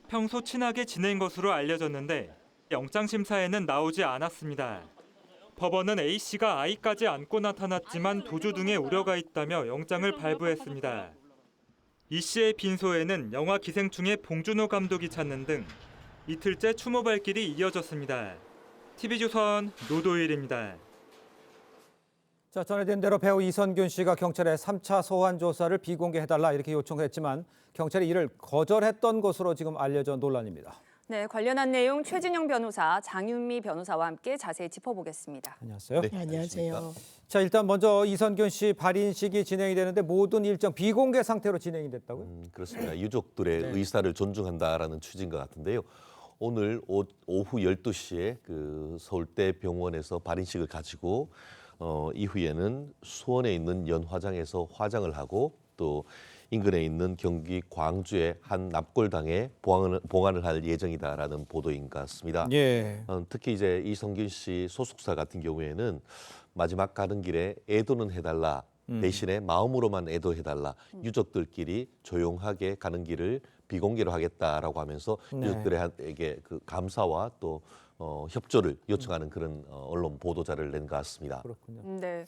평소 친하게 지낸 것으로 알려졌는데 영장심사에는 나오지 않았습니다. 법원은 A 씨가 아이까지 안고 나타났지만 도주 등의 우려가 있다며 영장을 발부했습니다. 이 씨의 빈소에는 영화 기생충의 봉준호 감독이 찾는 등 이틀째 추모 발길이 이어졌습니다. TV조선 노도일입니다. 자, 전해진 대로 배우 이성균 씨가 경찰에 3차 소환 조사를 비공개해달라 이렇게 요청했지만 경찰이 이를 거절했던 것으로 지금 알려져 논란입니다. 네, 관련한 내용 최진영 변호사, 장윤미 변호사와 함께 자세히 짚어보겠습니다. 안녕하세요. 네, 안녕하세요. 자, 일단 먼저 이성균 씨 발인식이 진행이 되는데 모든 일정 비공개 상태로 진행이 됐다고요? 그렇습니다. 유족들의 의사를 존중한다라는 취지인 것 같은데요. 오늘 오후 12시에 그 서울대 병원에서 발인식을 가지고 이후에는 수원에 있는 연화장에서 화장을 하고 또 인근에 있는 경기 광주의 한 납골당에 봉안을 할 예정이다라는 보도인 것 같습니다. 예. 특히 이제 이성균 씨 소속사 같은 경우에는 마지막 가는 길에 애도는 해달라. 대신에 마음으로만 애도해달라. 유족들끼리 조용하게 가는 길을 비공개로 하겠다라고 하면서 유족들에게 그 감사와 또 협조를 요청하는 그런 언론 보도자를 낸 것 같습니다. 그렇군요. 네.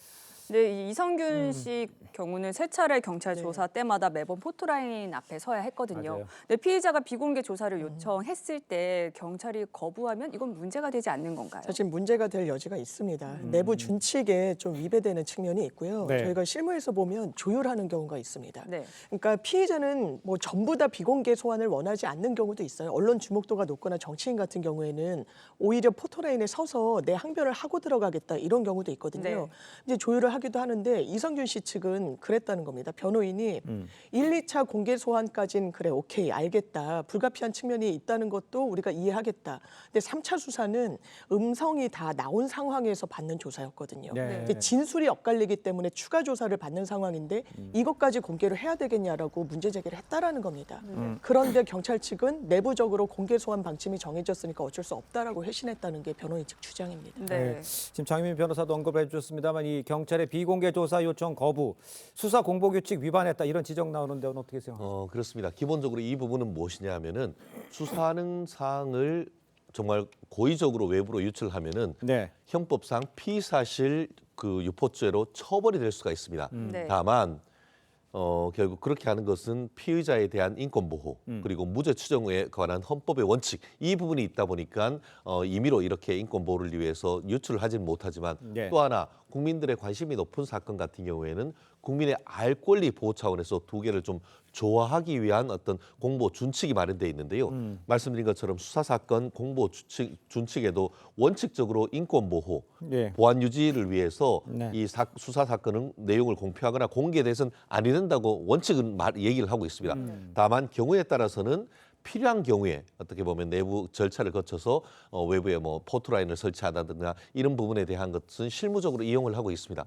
네, 이성균 씨 경우는 세 차례 경찰 조사 때마다 매번 포토라인 앞에 서야 했거든요. 맞아요. 네, 피의자가 비공개 조사를 요청했을 때 경찰이 거부하면 이건 문제가 되지 않는 건가요? 사실 문제가 될 여지가 있습니다. 내부 준칙에 좀 위배되는 측면이 있고요. 네. 저희가 실무에서 보면 조율하는 경우가 있습니다. 네. 그러니까 피의자는 뭐 전부 다 비공개 소환을 원하지 않는 경우도 있어요. 언론 주목도가 높거나 정치인 같은 경우에는 오히려 포토라인에 서서 내 항변을 하고 들어가겠다 이런 경우도 있거든요. 네. 이제 조율을 하기도 하는데 이성균 씨 측은 그랬다는 겁니다. 변호인이 1, 2차 공개 소환까지는 그래 오케이 알겠다. 불가피한 측면이 있다는 것도 우리가 이해하겠다. 근데 3차 수사는 음성이 다 나온 상황에서 받는 조사였거든요. 네. 근데 진술이 엇갈리기 때문에 추가 조사를 받는 상황인데 이것까지 공개를 해야 되겠냐라고 문제 제기를 했다라는 겁니다. 그런데 경찰 측은 내부적으로 공개 소환 방침이 정해졌으니까 어쩔 수 없다라고 회신했다는 게 변호인 측 주장입니다. 네. 지금 장윤미 변호사도 언급해 주셨습니다만 이 경찰의 비공개 조사 요청 거부, 수사 공보 규칙 위반했다 이런 지적 나오는데 어떻게 생각하세요? 그렇습니다. 기본적으로 이 부분은 무엇이냐 하면은 수사하는 사항을 정말 고의적으로 외부로 유출하면은 형법상 피사실 그 유포죄로 처벌이 될 수가 있습니다. 다만 결국 그렇게 하는 것은 피의자에 대한 인권 보호 그리고 무죄 추정에 관한 헌법의 원칙 이 부분이 있다 보니까 임의로 이렇게 인권 보호를 위해서 유출을 하지는 못하지만 또 하나 국민들의 관심이 높은 사건 같은 경우에는 국민의 알 권리 보호 차원에서 두 개를 좀 조화하기 위한 어떤 공보 준칙이 마련되어 있는데요. 말씀드린 것처럼 수사 사건 공보 준칙에도 원칙적으로 인권 보호, 보안 유지를 위해서 이 수사 사건은 내용을 공표하거나 공개돼서는 아니 된다고 원칙은 얘기를 하고 있습니다. 다만 경우에 따라서는 필요한 경우에 어떻게 보면 내부 절차를 거쳐서 외부에 뭐 포토라인을 설치한다든가 이런 부분에 대한 것은 실무적으로 이용을 하고 있습니다.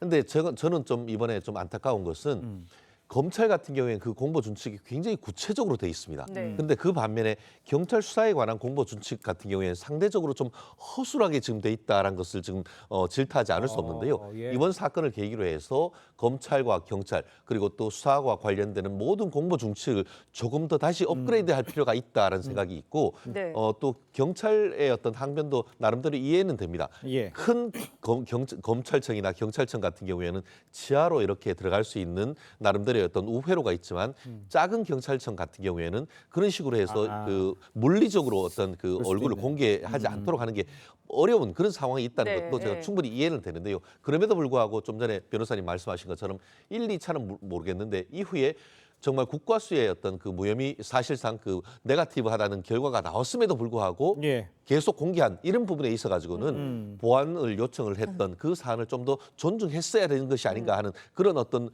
그런데 저는 좀 이번에 좀 안타까운 것은 검찰 같은 경우에는 그 공보 준칙이 굉장히 구체적으로 돼 있습니다. 네. 그런데 그 반면에 경찰 수사에 관한 공보 준칙 같은 경우에는 상대적으로 좀 허술하게 지금 돼 있다라는 것을 지금 질타하지 않을 수 없는데요. 예. 이번 사건을 계기로 해서 검찰과 경찰 그리고 또 수사와 관련되는 모든 공보 준칙을 조금 더 다시 업그레이드할 필요가 있다라는 생각이 있고 네. 또 경찰의 어떤 항변도 나름대로 이해는 됩니다. 예. 큰 검찰청이나 경찰청 같은 경우에는 지하로 이렇게 들어갈 수 있는 나름대로의 어떤 우회로가 있지만 작은 경찰청 같은 경우에는 그런 식으로 해서 그 물리적으로 어떤 그 얼굴을 있네. 공개하지 않도록 하는 게 어려운 그런 상황이 있다는 네, 것도 제가 네. 충분히 이해는 되는데요. 그럼에도 불구하고 좀 전에 변호사님 말씀하신 것처럼 1, 2차는 모르겠는데 이후에 정말 국과수의 어떤 그 무혐의 사실상 그 네거티브하다는 결과가 나왔음에도 불구하고 예. 계속 공개한 이런 부분에 있어 가지고는 보완을 요청을 했던 그 사안을 좀 더 존중했어야 되는 것이 아닌가 하는 그런 어떤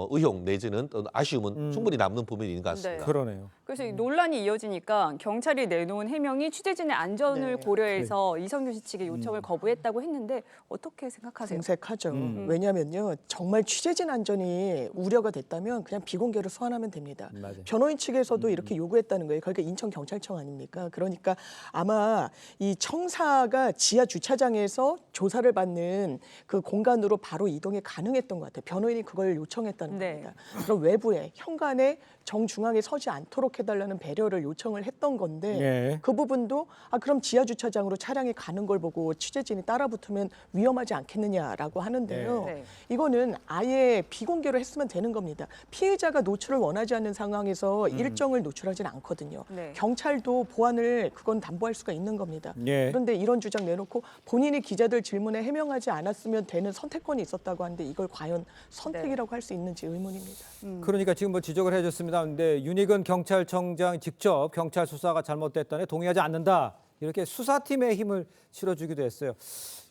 의혹 내지는 어떤 아쉬움은 충분히 남는 부분이 있는 것 같습니다. 네. 그러네요. 그래서 이 논란이 이어지니까 경찰이 내놓은 해명이 취재진의 안전을 네. 고려해서 이성균 씨 측의 요청을 거부했다고 했는데 어떻게 생각하세요? 정색하죠. 왜냐하면요, 정말 취재진 안전이 우려가 됐다면 그냥 비공개로 소환하면 됩니다. 맞아요. 변호인 측에서도 이렇게 요구했다는 거예요. 그러니까 인천 경찰청 아닙니까? 그러니까 아마 이 청사가 지하 주차장에서 조사를 받는 그 공간으로 바로 이동이 가능했던 것 같아요. 변호인이 그걸 요청했다는 네. 겁니다. 그럼 외부에 현관에 정중앙에 서지 않도록 해달라는 배려를 요청을 했던 건데 예. 그 부분도 그럼 지하 주차장으로 차량이 가는 걸 보고 취재진이 따라붙으면 위험하지 않겠느냐라고 하는데요. 네. 이거는 아예 비공개로 했으면 되는 겁니다. 피해자가 노출을 원하지 않는 상황에서 일정을 노출하지는 않거든요. 네. 경찰도 보안을 그건 담보할 수가 있는 겁니다. 예. 그런데 이런 주장 내놓고 본인이 기자들 질문에 해명하지 않았으면 되는 선택권이 있었다고 하는데 이걸 과연 선택이라고 할 수 있는지 의문입니다. 그러니까 지금 뭐 지적을 해줬습니다. 근데 윤익은 경찰청장이 직접 경찰 수사가 잘못됐다에 동의하지 않는다. 이렇게 수사팀의 힘을 실어주기도 했어요.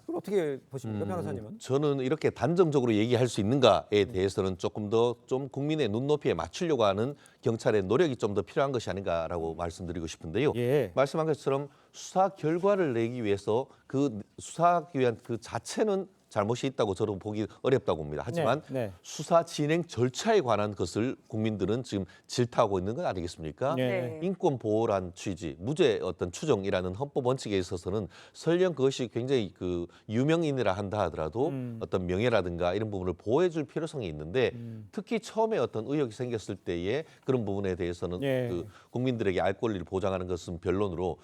이걸 어떻게 보십니까, 변호사님은? 저는 이렇게 단정적으로 얘기할 수 있는가에 대해서는 조금 더 좀 국민의 눈높이에 맞추려고 하는 경찰의 노력이 좀 더 필요한 것이 아닌가라고 말씀드리고 싶은데요. 예. 말씀한 것처럼 수사 결과를 내기 위해서 그 수사하기 위한 그 자체는 잘못이 있다고 저는 보기 어렵다고 봅니다. 하지만 네. 수사 진행 절차에 관한 것을 국민들은 지금 질타하고 있는 건 아니겠습니까? 네. 인권 보호란 취지, 무죄 어떤 추정이라는 헌법 원칙에 있어서는 설령 그것이 굉장히 그 유명인이라 한다 하더라도 어떤 명예라든가 이런 부분을 보호해줄 필요성이 있는데 특히 처음에 어떤 의혹이 생겼을 때에 그런 부분에 대해서는 예. 그 국민들에게 알 권리를 보장하는 것은 변론으로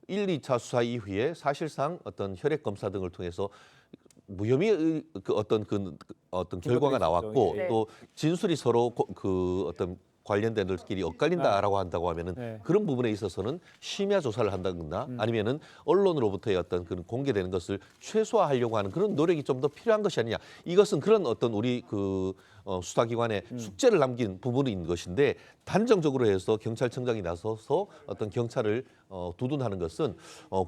1, 2차 수사 이후에 사실상 어떤 혈액 검사 등을 통해서 무혐의 그 어떤 결과가 나왔고 네. 또 진술이 서로 그 어떤 관련된 들끼리 엇갈린다라고 한다고 하면은 네. 그런 부분에 있어서는 심야 조사를 한다거나 아니면은 언론으로부터의 어떤 그 공개되는 것을 최소화하려고 하는 그런 노력이 좀 더 필요한 것이 아니냐. 이것은 그런 어떤 우리 그 수사기관의 숙제를 남긴 부분인 것인데 단정적으로 해서 경찰청장이 나서서 어떤 경찰을 두둔하는 것은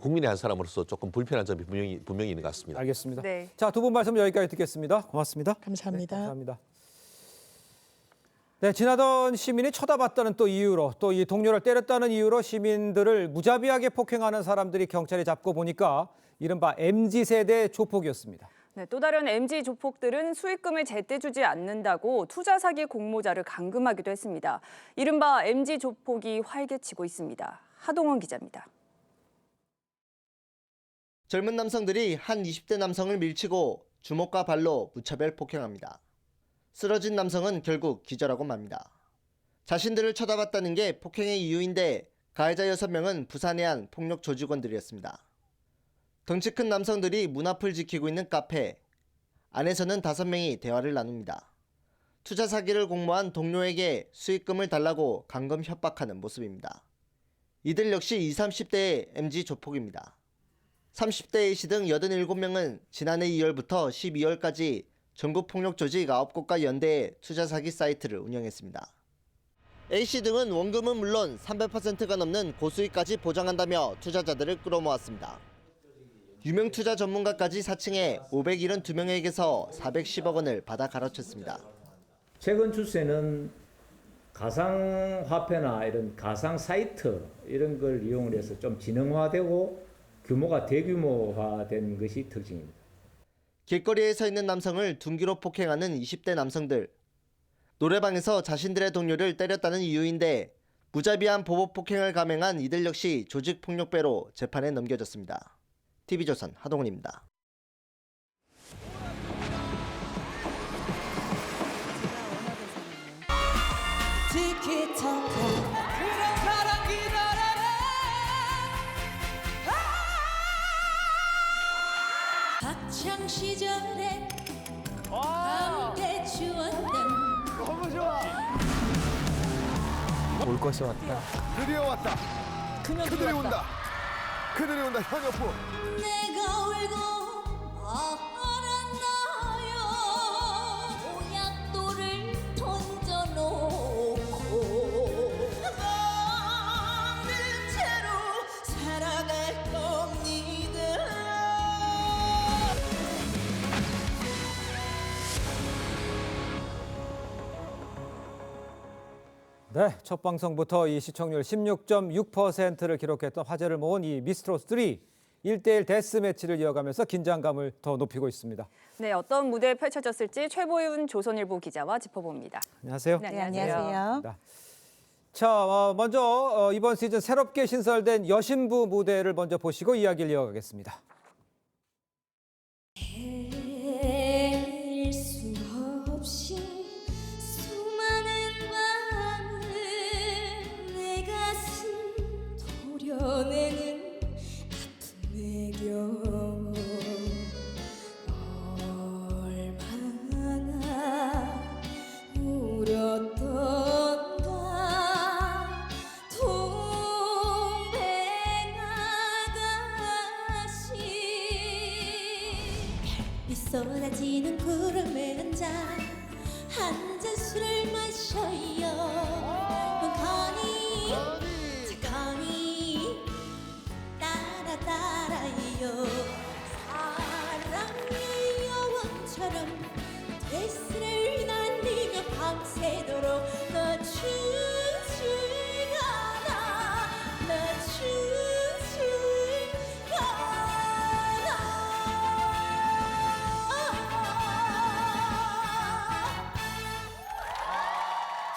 국민의 한 사람으로서 조금 불편한 점이 분명히 있는 것 같습니다. 알겠습니다. 네. 자, 두 분 말씀 여기까지 듣겠습니다. 고맙습니다. 감사합니다. 네, 감사합니다. 네, 지나던 시민이 쳐다봤다는 또 이유로 또 이 동료를 때렸다는 이유로 시민들을 무자비하게 폭행하는 사람들이 경찰이 잡고 보니까 이른바 MZ세대 조폭이었습니다. 네, 또 다른 MZ 조폭들은 수익금을 제때 주지 않는다고 투자 사기 공모자를 감금하기도 했습니다. 이른바 MZ 조폭이 활개치고 있습니다. 하동원 기자입니다. 젊은 남성들이 한 20대 남성을 밀치고 주먹과 발로 무차별 폭행합니다. 쓰러진 남성은 결국 기절하고 맙니다. 자신들을 쳐다봤다는 게 폭행의 이유인데 가해자 6명은 부산의 한 폭력 조직원들이었습니다. 덩치 큰 남성들이 문 앞을 지키고 있는 카페. 안에서는 5명이 대화를 나눕니다. 투자 사기를 공모한 동료에게 수익금을 달라고 감금 협박하는 모습입니다. 이들 역시 20, 30대의 MZ 조폭입니다. 30대 A씨 등 87명은 지난해 2월부터 12월까지 전국 폭력 조직 9곳과 연대해 투자 사기 사이트를 운영했습니다. A씨 등은 원금은 물론 300%가 넘는 고수익까지 보장한다며 투자자들을 끌어모았습니다. 유명 투자 전문가까지 사칭해 572명에게서 410억 원을 받아 갈아쳤습니다. 최근 추세는 가상화폐나 이런 가상 사이트 이런 걸 이용을 해서 좀 지능화되고 규모가 대규모화된 것이 특징입니다. 길거리에 서 있는 남성을 둔기로 폭행하는 20대 남성들. 노래방에서 자신들의 동료를 때렸다는 이유인데 무자비한 보복 폭행을 감행한 이들 역시 조직폭력배로 재판에 넘겨졌습니다. TV조선 하동훈입니다. 학창 시절에 함께 추웠던 너무 좋아. 올 것이 왔다. 드디어 왔다. 그들이 온다. 그들이 온다. 현역부. 내가 울고 알았나요? 약돌을 던져놓고 없는 채로 살아갈 겁니다. 네, 첫 방송부터 이 시청률 16.6%를 기록했던 화제를 모은 이 미스트롯 3 1대1 데스매치를 이어가면서 긴장감을 더 높이고 있습니다. 네, 어떤 무대 펼쳐졌을지 최보윤 조선일보 기자와 짚어봅니다. 안녕하세요. 네, 안녕하세요. 자, 먼저 이번 시즌 새롭게 신설된 여신부 무대를 먼저 보시고 이야기를 이어가겠습니다. 헬 수 없이 수많은 밤을 내 가슴 도려내는 아픔의 경험 얼마나 울었던가 동백 아가씨 별빛 쏟아지는 구름에 앉아 한 잔 술을 마셔요 건이 건이 따라요 사랑의 여왕처럼 데스를 날리며 밤새도록 늦추지 않아 늦추지 않아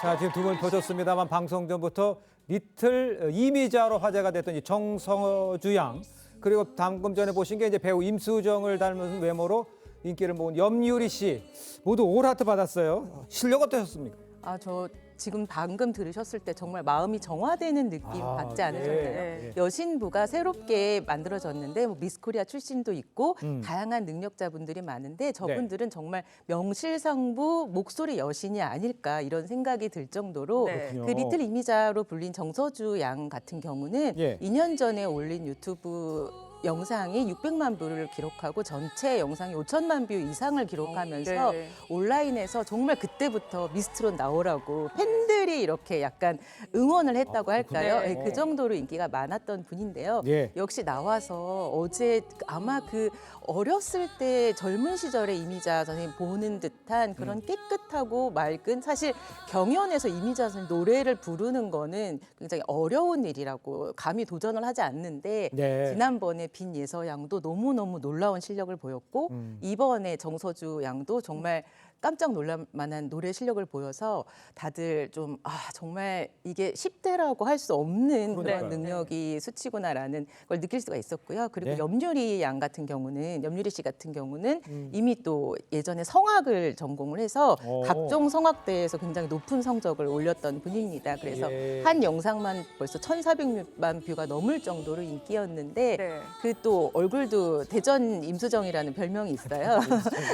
자, 지금 두 분 보셨습니다만 방송 전부터 리틀 이미자로 화제가 됐던 이 정서주 양, 그리고 방금 전에 보신 게 이제 배우 임수정을 닮은 외모로 인기를 모은 염유리 씨, 모두 올 하트 받았어요. 실력 어떠셨습니까? 저 지금 방금 들으셨을 때 정말 마음이 정화되는 느낌 받지 않으셨나요? 네. 여신부가 새롭게 만들어졌는데 뭐 미스코리아 출신도 있고 다양한 능력자분들이 많은데 저분들은 정말 명실상부 목소리 여신이 아닐까 이런 생각이 들 정도로 네. 그 리틀 이미자로 불린 정서주 양 같은 경우는 2년 전에 올린 유튜브 영상이 600만 뷰를 기록하고 전체 영상이 5천만 뷰 이상을 기록하면서 네. 온라인에서 정말 그때부터 미스트롯 나오라고 팬들이 이렇게 약간 응원을 했다고 할까요? 네. 그 정도로 인기가 많았던 분인데요. 예. 역시 나와서 어제 아마 그 어렸을 때 젊은 시절의 이미자 선생님 보는 듯한 그런 깨끗하고 맑은, 사실 경연에서 이미자 선생님 노래를 부르는 거는 굉장히 어려운 일이라고 감히 도전을 하지 않는데 네. 지난번에 빈 예서 양도 너무너무 놀라운 실력을 보였고 이번에 정서주 양도 정말 깜짝 놀랄 만한 노래 실력을 보여서 다들 좀 정말 이게 10대라고 할 수 없는 그런 능력이 수치구나라는 걸 느낄 수가 있었고요. 그리고 네. 염유리 양 같은 경우는, 염유리 씨 같은 경우는 이미 또 예전에 성악을 전공을 해서 각종 성악대회에서 굉장히 높은 성적을 올렸던 분입니다. 그래서 한 영상만 벌써 1,400만 뷰가 넘을 정도로 인기였는데 네. 그 또 얼굴도 대전 임수정이라는 별명이 있어요.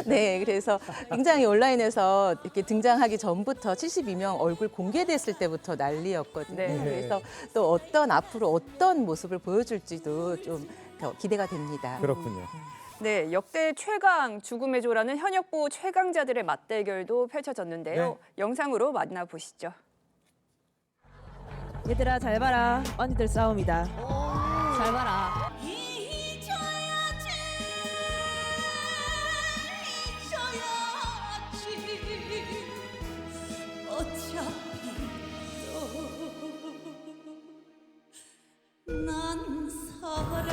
네, 그래서 굉장히 온라인에서 이렇게 등장하기 전부터 72명 얼굴 공개됐을 때부터 난리였거든요. 네. 그래서 또 앞으로 어떤 모습을 보여줄지도 좀 더 기대가 됩니다. 그렇군요. 네, 역대 최강 죽음의 조라는 현역부 최강자들의 맞대결도 펼쳐졌는데요. 영상으로 만나보시죠. 얘들아 잘 봐라. 언니들 싸움이다. 잘 봐라. 난 살아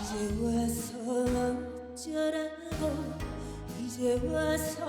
이제 와서 어쩌라고 이제 와서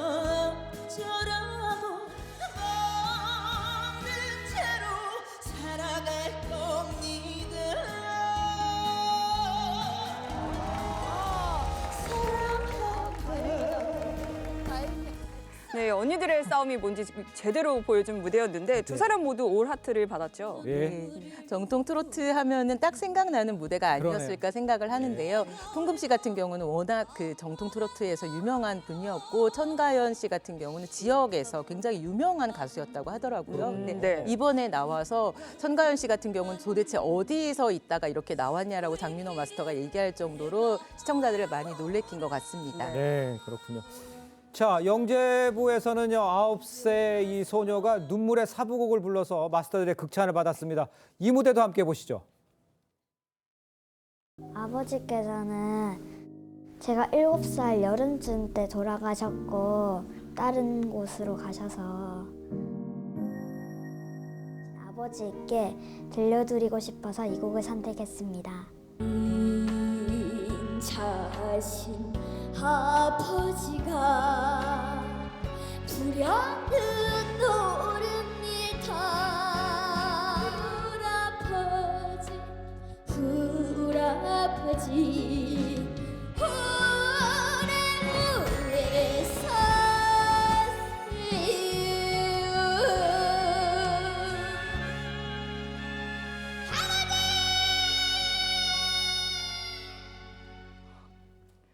언니들의 싸움이 뭔지 제대로 보여준 무대였는데 두 사람 모두 올 하트를 받았죠. 네. 정통 트로트 하면은 딱 생각나는 무대가 아니었을까 생각을 하는데요. 통금 씨 같은 경우는 워낙 그 정통 트로트에서 유명한 분이었고 천가연 씨 같은 경우는 지역에서 굉장히 유명한 가수였다고 하더라고요. 근데 이번에 나와서 천가연 씨 같은 경우는 도대체 어디서 있다가 이렇게 나왔냐라고 장민호 마스터가 얘기할 정도로 시청자들을 많이 놀래킨 것 같습니다. 네, 그렇군요. 자, 영재부에서는요, 9세 이 소녀가 눈물의 사부곡을 불러서 마스터들의 극찬을 받았습니다. 이 무대도 함께 보시죠. 아버지께서는 제가 7살 여름쯤 때 돌아가셨고 다른 곳으로 가셔서 아버지께 들려드리고 싶어서 이 곡을 선택했습니다. 자신 아버지가 불현듯 노릅니다. 우리 아버지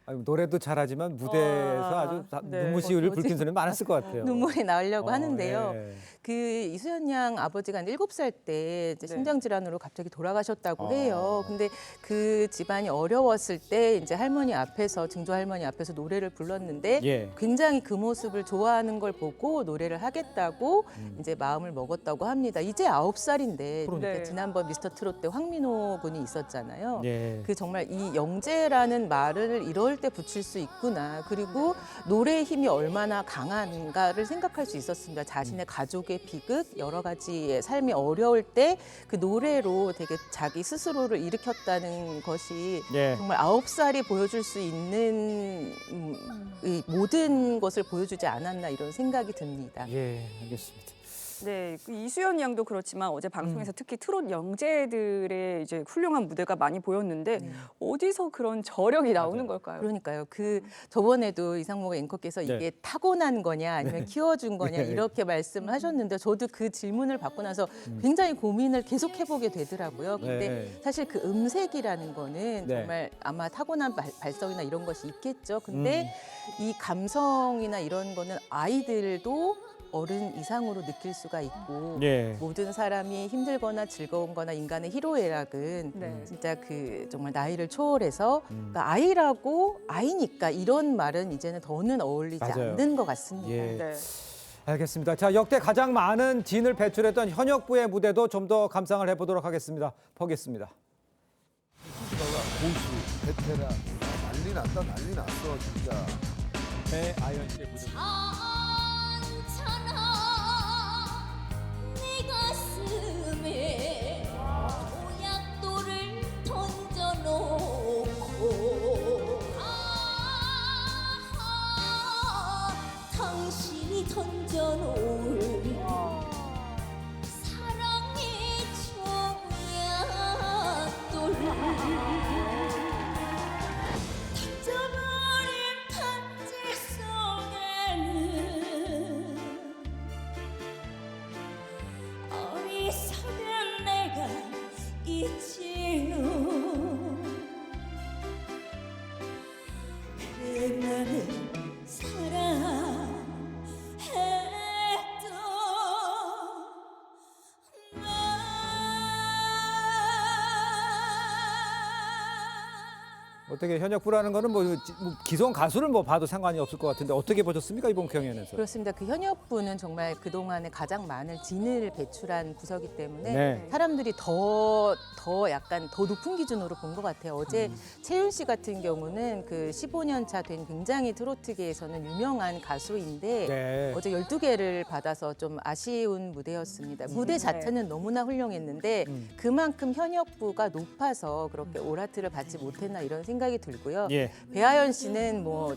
오래 노래도 잘하지만 무대에서 아주 눈부시를 붉힌 소리 많았을 것 같아요. 눈물이 나오려고 하는데요. 네. 그 이수연 양 아버지가 한 7살 때 이제 심장질환으로 갑자기 돌아가셨다고 해요. 근데 그 집안이 어려웠을 때 이제 할머니 앞에서 증조 할머니 앞에서 노래를 불렀는데 굉장히 그 모습을 좋아하는 걸 보고 노래를 하겠다고 이제 마음을 먹었다고 합니다. 이제 9살인데 그러니까 지난번 미스터 트롯 때 황민호 군이 있었잖아요. 그 정말 이 영재라는 말을 이럴 때 붙일 수 있구나. 그리고 노래의 힘이 얼마나 강한가를 생각할 수 있었습니다. 자신의 가족의 비극, 여러 가지의 삶이 어려울 때 그 노래로 되게 자기 스스로를 일으켰다는 것이 정말 9살이 보여줄 수 있는 이 모든 것을 보여주지 않았나 이런 생각이 듭니다. 예, 알겠습니다. 네, 그 이수연 양도 그렇지만 어제 방송에서 특히 트롯 영재들의 이제 훌륭한 무대가 많이 보였는데 어디서 그런 저력이 나오는 걸까요? 그러니까요. 그 저번에도 이상목 앵커께서 이게 타고난 거냐 아니면 키워준 거냐 이렇게 말씀을 하셨는데 저도 그 질문을 받고 나서 굉장히 고민을 계속 해보게 되더라고요. 근데 사실 그 음색이라는 거는 정말 아마 타고난 발성이나 이런 것이 있겠죠. 근데 이 감성이나 이런 거는 아이들도 어른 이상으로 느낄 수가 있고 모든 사람이 힘들거나 즐거운거나 인간의 희로애락은 진짜 그 정말 나이를 초월해서 그러니까 아이라고 아이니까 이런 말은 이제는 더는 어울리지 않는 것 같습니다. 알겠습니다. 자, 역대 가장 많은 진을 배출했던 현역부의 무대도 좀 더 감상을 해보도록 하겠습니다. 보겠습니다. 고수, 베테랑 난리 났다 난리 났어 진짜. 배아연 씨의 무대. 네 가슴에 모약돌을 던져놓고 당신이 던져놓을 사랑의 모약돌 던져버린 편지 속에는 어리석은 내가 있지요. 그날은 사랑했던 어떻게 현역부라는 거는 뭐 기성 가수를 뭐 봐도 상관이 없을 것 같은데 어떻게 보셨습니까, 이번 경연에서? 그렇습니다. 그 현역부는 정말 그동안에 가장 많은 진을 배출한 부서기 때문에 사람들이 더 약간 더 높은 기준으로 본 것 같아요. 어제 채윤 씨 같은 경우는 그 15년 차 된 굉장히 트로트계에서는 유명한 가수인데 어제 12개를 받아서 좀 아쉬운 무대였습니다. 무대 자체는 너무나 훌륭했는데 그만큼 현역부가 높아서 그렇게 올하트를 받지 못했나 이런 생각이 들고요. 배아연 씨는 뭐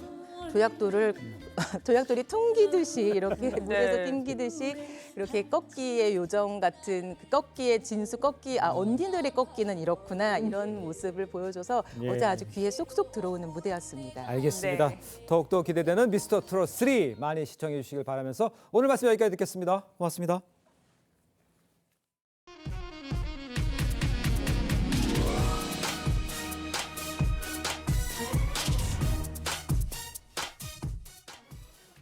조약돌이 퉁기듯이 이렇게 물에서 네. 튕기듯이 이렇게 꺾기의 요정 같은 꺾기의 진수 언니들의 꺾기는 이렇구나 이런 모습을 보여줘서 예. 어제 아주 귀에 쏙쏙 들어오는 무대였습니다. 알겠습니다. 네. 더욱더 기대되는 미스터 트롯 3 많이 시청해 주시길 바라면서 오늘 말씀 여기까지 듣겠습니다. 고맙습니다.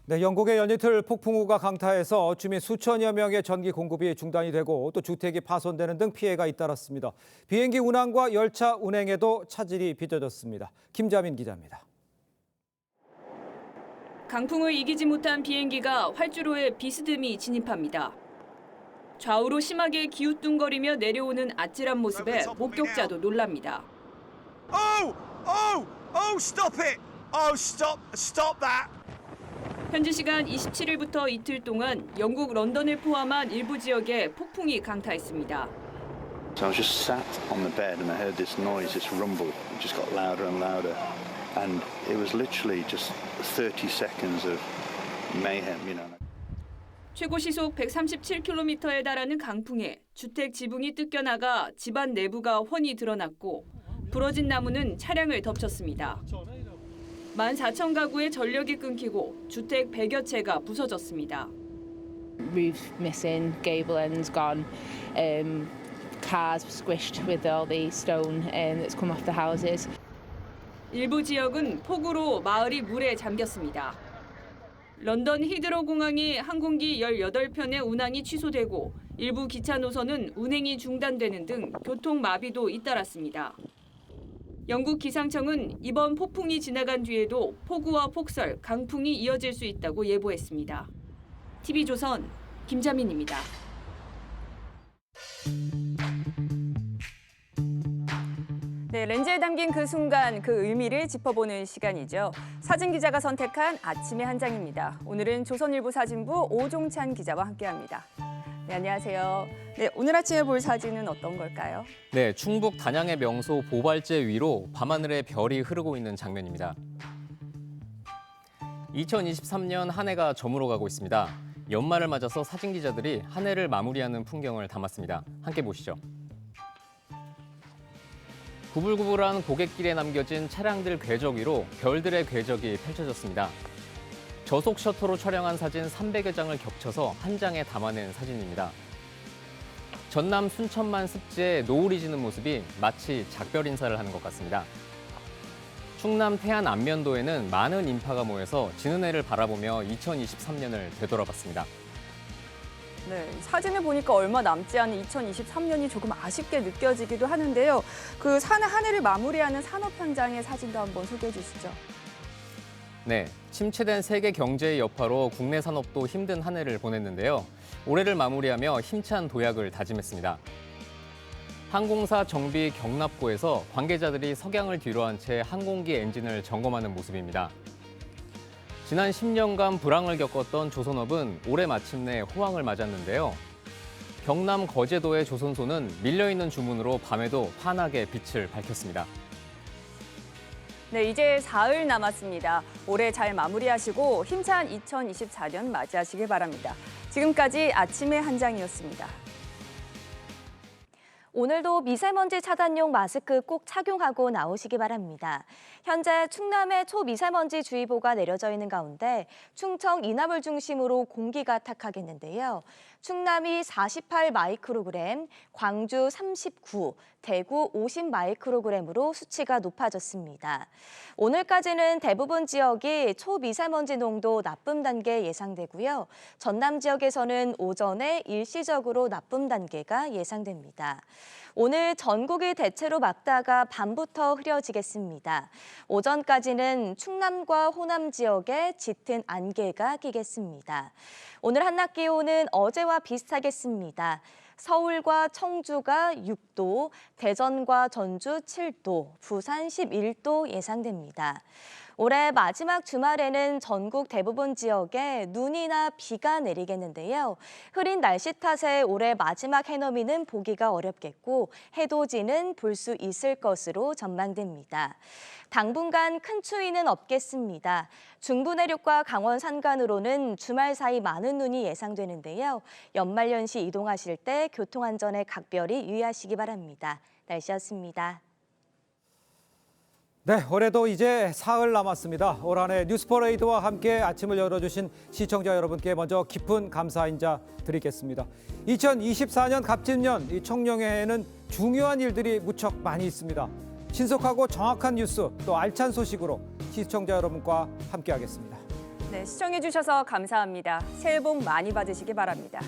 네, 영국의 연이틀 폭풍우가 강타해서 주민 수천여 명의 전기 공급이 중단이 되고 또 주택이 파손되는 등 피해가 잇따랐습니다. 비행기 운항과 열차 운행에도 차질이 빚어졌습니다. 김자민 기자입니다. 강풍을 이기지 못한 비행기가 활주로에 비스듬히 진입합니다. 좌우로 심하게 기우뚱거리며 내려오는 아찔한 모습에 목격자도 놀랍니다. Stop it! Stop that! 현지 시간 27일부터 이틀 동안 영국 런던을 포함한 일부 지역에 폭풍이 강타했습니다. So I was just sat on the bed and I heard this noise, this rumble. It just got louder and louder. And it was literally just 30 seconds of mayhem, you know. 최고 시속 137km에 달하는 강풍에 주택 지붕이 뜯겨나가 집안 내부가 훤히 드러났고 부러진 나무는 차량을 덮쳤습니다. 14,000가구의 전력이 끊기고 주택 100여 채가 부서졌습니다. Roofs missing, gable ends gone, cars squished with all the stone that's come off the houses. 일부 지역은 폭우로 마을이 물에 잠겼습니다. 런던 히드로 공항의 항공기 18편의 운항이 취소되고 일부 기차 노선은 운행이 중단되는 등 교통 마비도 잇따랐습니다. 영국 기상청은 이번 폭풍이 지나간 뒤에도 폭우와 폭설, 강풍이 이어질 수 있다고 예보했습니다. TV조선 김자민입니다. 네, 렌즈에 담긴 그 순간, 그 의미를 짚어보는 시간이죠. 사진 기자가 선택한 아침의 한 장입니다. 오늘은 조선일보 사진부 오종찬 기자와 함께합니다. 네, 안녕하세요. 네, 오늘 아침에 볼 사진은 어떤 걸까요? 네, 충북 단양의 명소 보발제 위로 밤하늘에 별이 흐르고 있는 장면입니다. 2023년 한 해가 저물어가고 있습니다. 연말을 맞아서 사진 기자들이 한 해를 마무리하는 풍경을 담았습니다. 함께 보시죠. 구불구불한 고갯길에 남겨진 차량들 궤적 위로 별들의 궤적이 펼쳐졌습니다. 저속 셔터로 촬영한 사진 300여 장을 겹쳐서 한 장에 담아낸 사진입니다. 전남 순천만 습지에 노을이 지는 모습이 마치 작별 인사를 하는 것 같습니다. 충남 태안 안면도에는 많은 인파가 모여서 지는 해를 바라보며 2023년을 되돌아봤습니다. 네, 사진을 보니까 얼마 남지 않은 2023년이 조금 아쉽게 느껴지기도 하는데요. 그 한 해를 마무리하는 산업 현장의 사진도 한번 소개해 주시죠. 네, 침체된 세계 경제의 여파로 국내 산업도 힘든 한 해를 보냈는데요. 올해를 마무리하며 힘찬 도약을 다짐했습니다. 항공사 정비 경납고에서 관계자들이 석양을 뒤로한 채 항공기 엔진을 점검하는 모습입니다. 지난 10년간 불황을 겪었던 조선업은 올해 마침내 호황을 맞았는데요. 경남 거제도의 조선소는 밀려있는 주문으로 밤에도 환하게 빛을 밝혔습니다. 네, 이제 사흘 남았습니다. 올해 잘 마무리하시고 힘찬 2024년 맞이하시길 바랍니다. 지금까지 아침의 한 장이었습니다. 오늘도 미세먼지 차단용 마스크 꼭 착용하고 나오시기 바랍니다. 현재 충남에 초미세먼지 주의보가 내려져 있는 가운데 충청 이남을 중심으로 공기가 탁하겠는데요. 충남이 48 마이크로그램, 광주 39, 대구 50 마이크로그램으로 수치가 높아졌습니다. 오늘까지는 대부분 지역이 초미세먼지 농도 나쁨 단계 예상되고요. 전남 지역에서는 오전에 일시적으로 나쁨 단계가 예상됩니다. 오늘 전국이 대체로 맑다가 밤부터 흐려지겠습니다. 오전까지는 충남과 호남 지역에 짙은 안개가 끼겠습니다. 오늘 한낮 기온은 어제와 비슷하겠습니다. 서울과 청주가 6도, 대전과 전주 7도, 부산 11도 예상됩니다. 올해 마지막 주말에는 전국 대부분 지역에 눈이나 비가 내리겠는데요. 흐린 날씨 탓에 올해 마지막 해넘이는 보기가 어렵겠고 해돋이는 볼 수 있을 것으로 전망됩니다. 당분간 큰 추위는 없겠습니다. 중부 내륙과 강원 산간으로는 주말 사이 많은 눈이 예상되는데요. 연말연시 이동하실 때 교통안전에 각별히 유의하시기 바랍니다. 날씨였습니다. 네, 올해도 이제 사흘 남았습니다. 올 한 해 뉴스퍼레이드와 함께 아침을 열어주신 시청자 여러분께 먼저 깊은 감사 인사 드리겠습니다. 2024년 갑진년 이 청룡회에는 중요한 일들이 무척 많이 있습니다. 신속하고 정확한 뉴스 또 알찬 소식으로 시청자 여러분과 함께하겠습니다. 네, 시청해주셔서 감사합니다. 새해 복 많이 받으시기 바랍니다.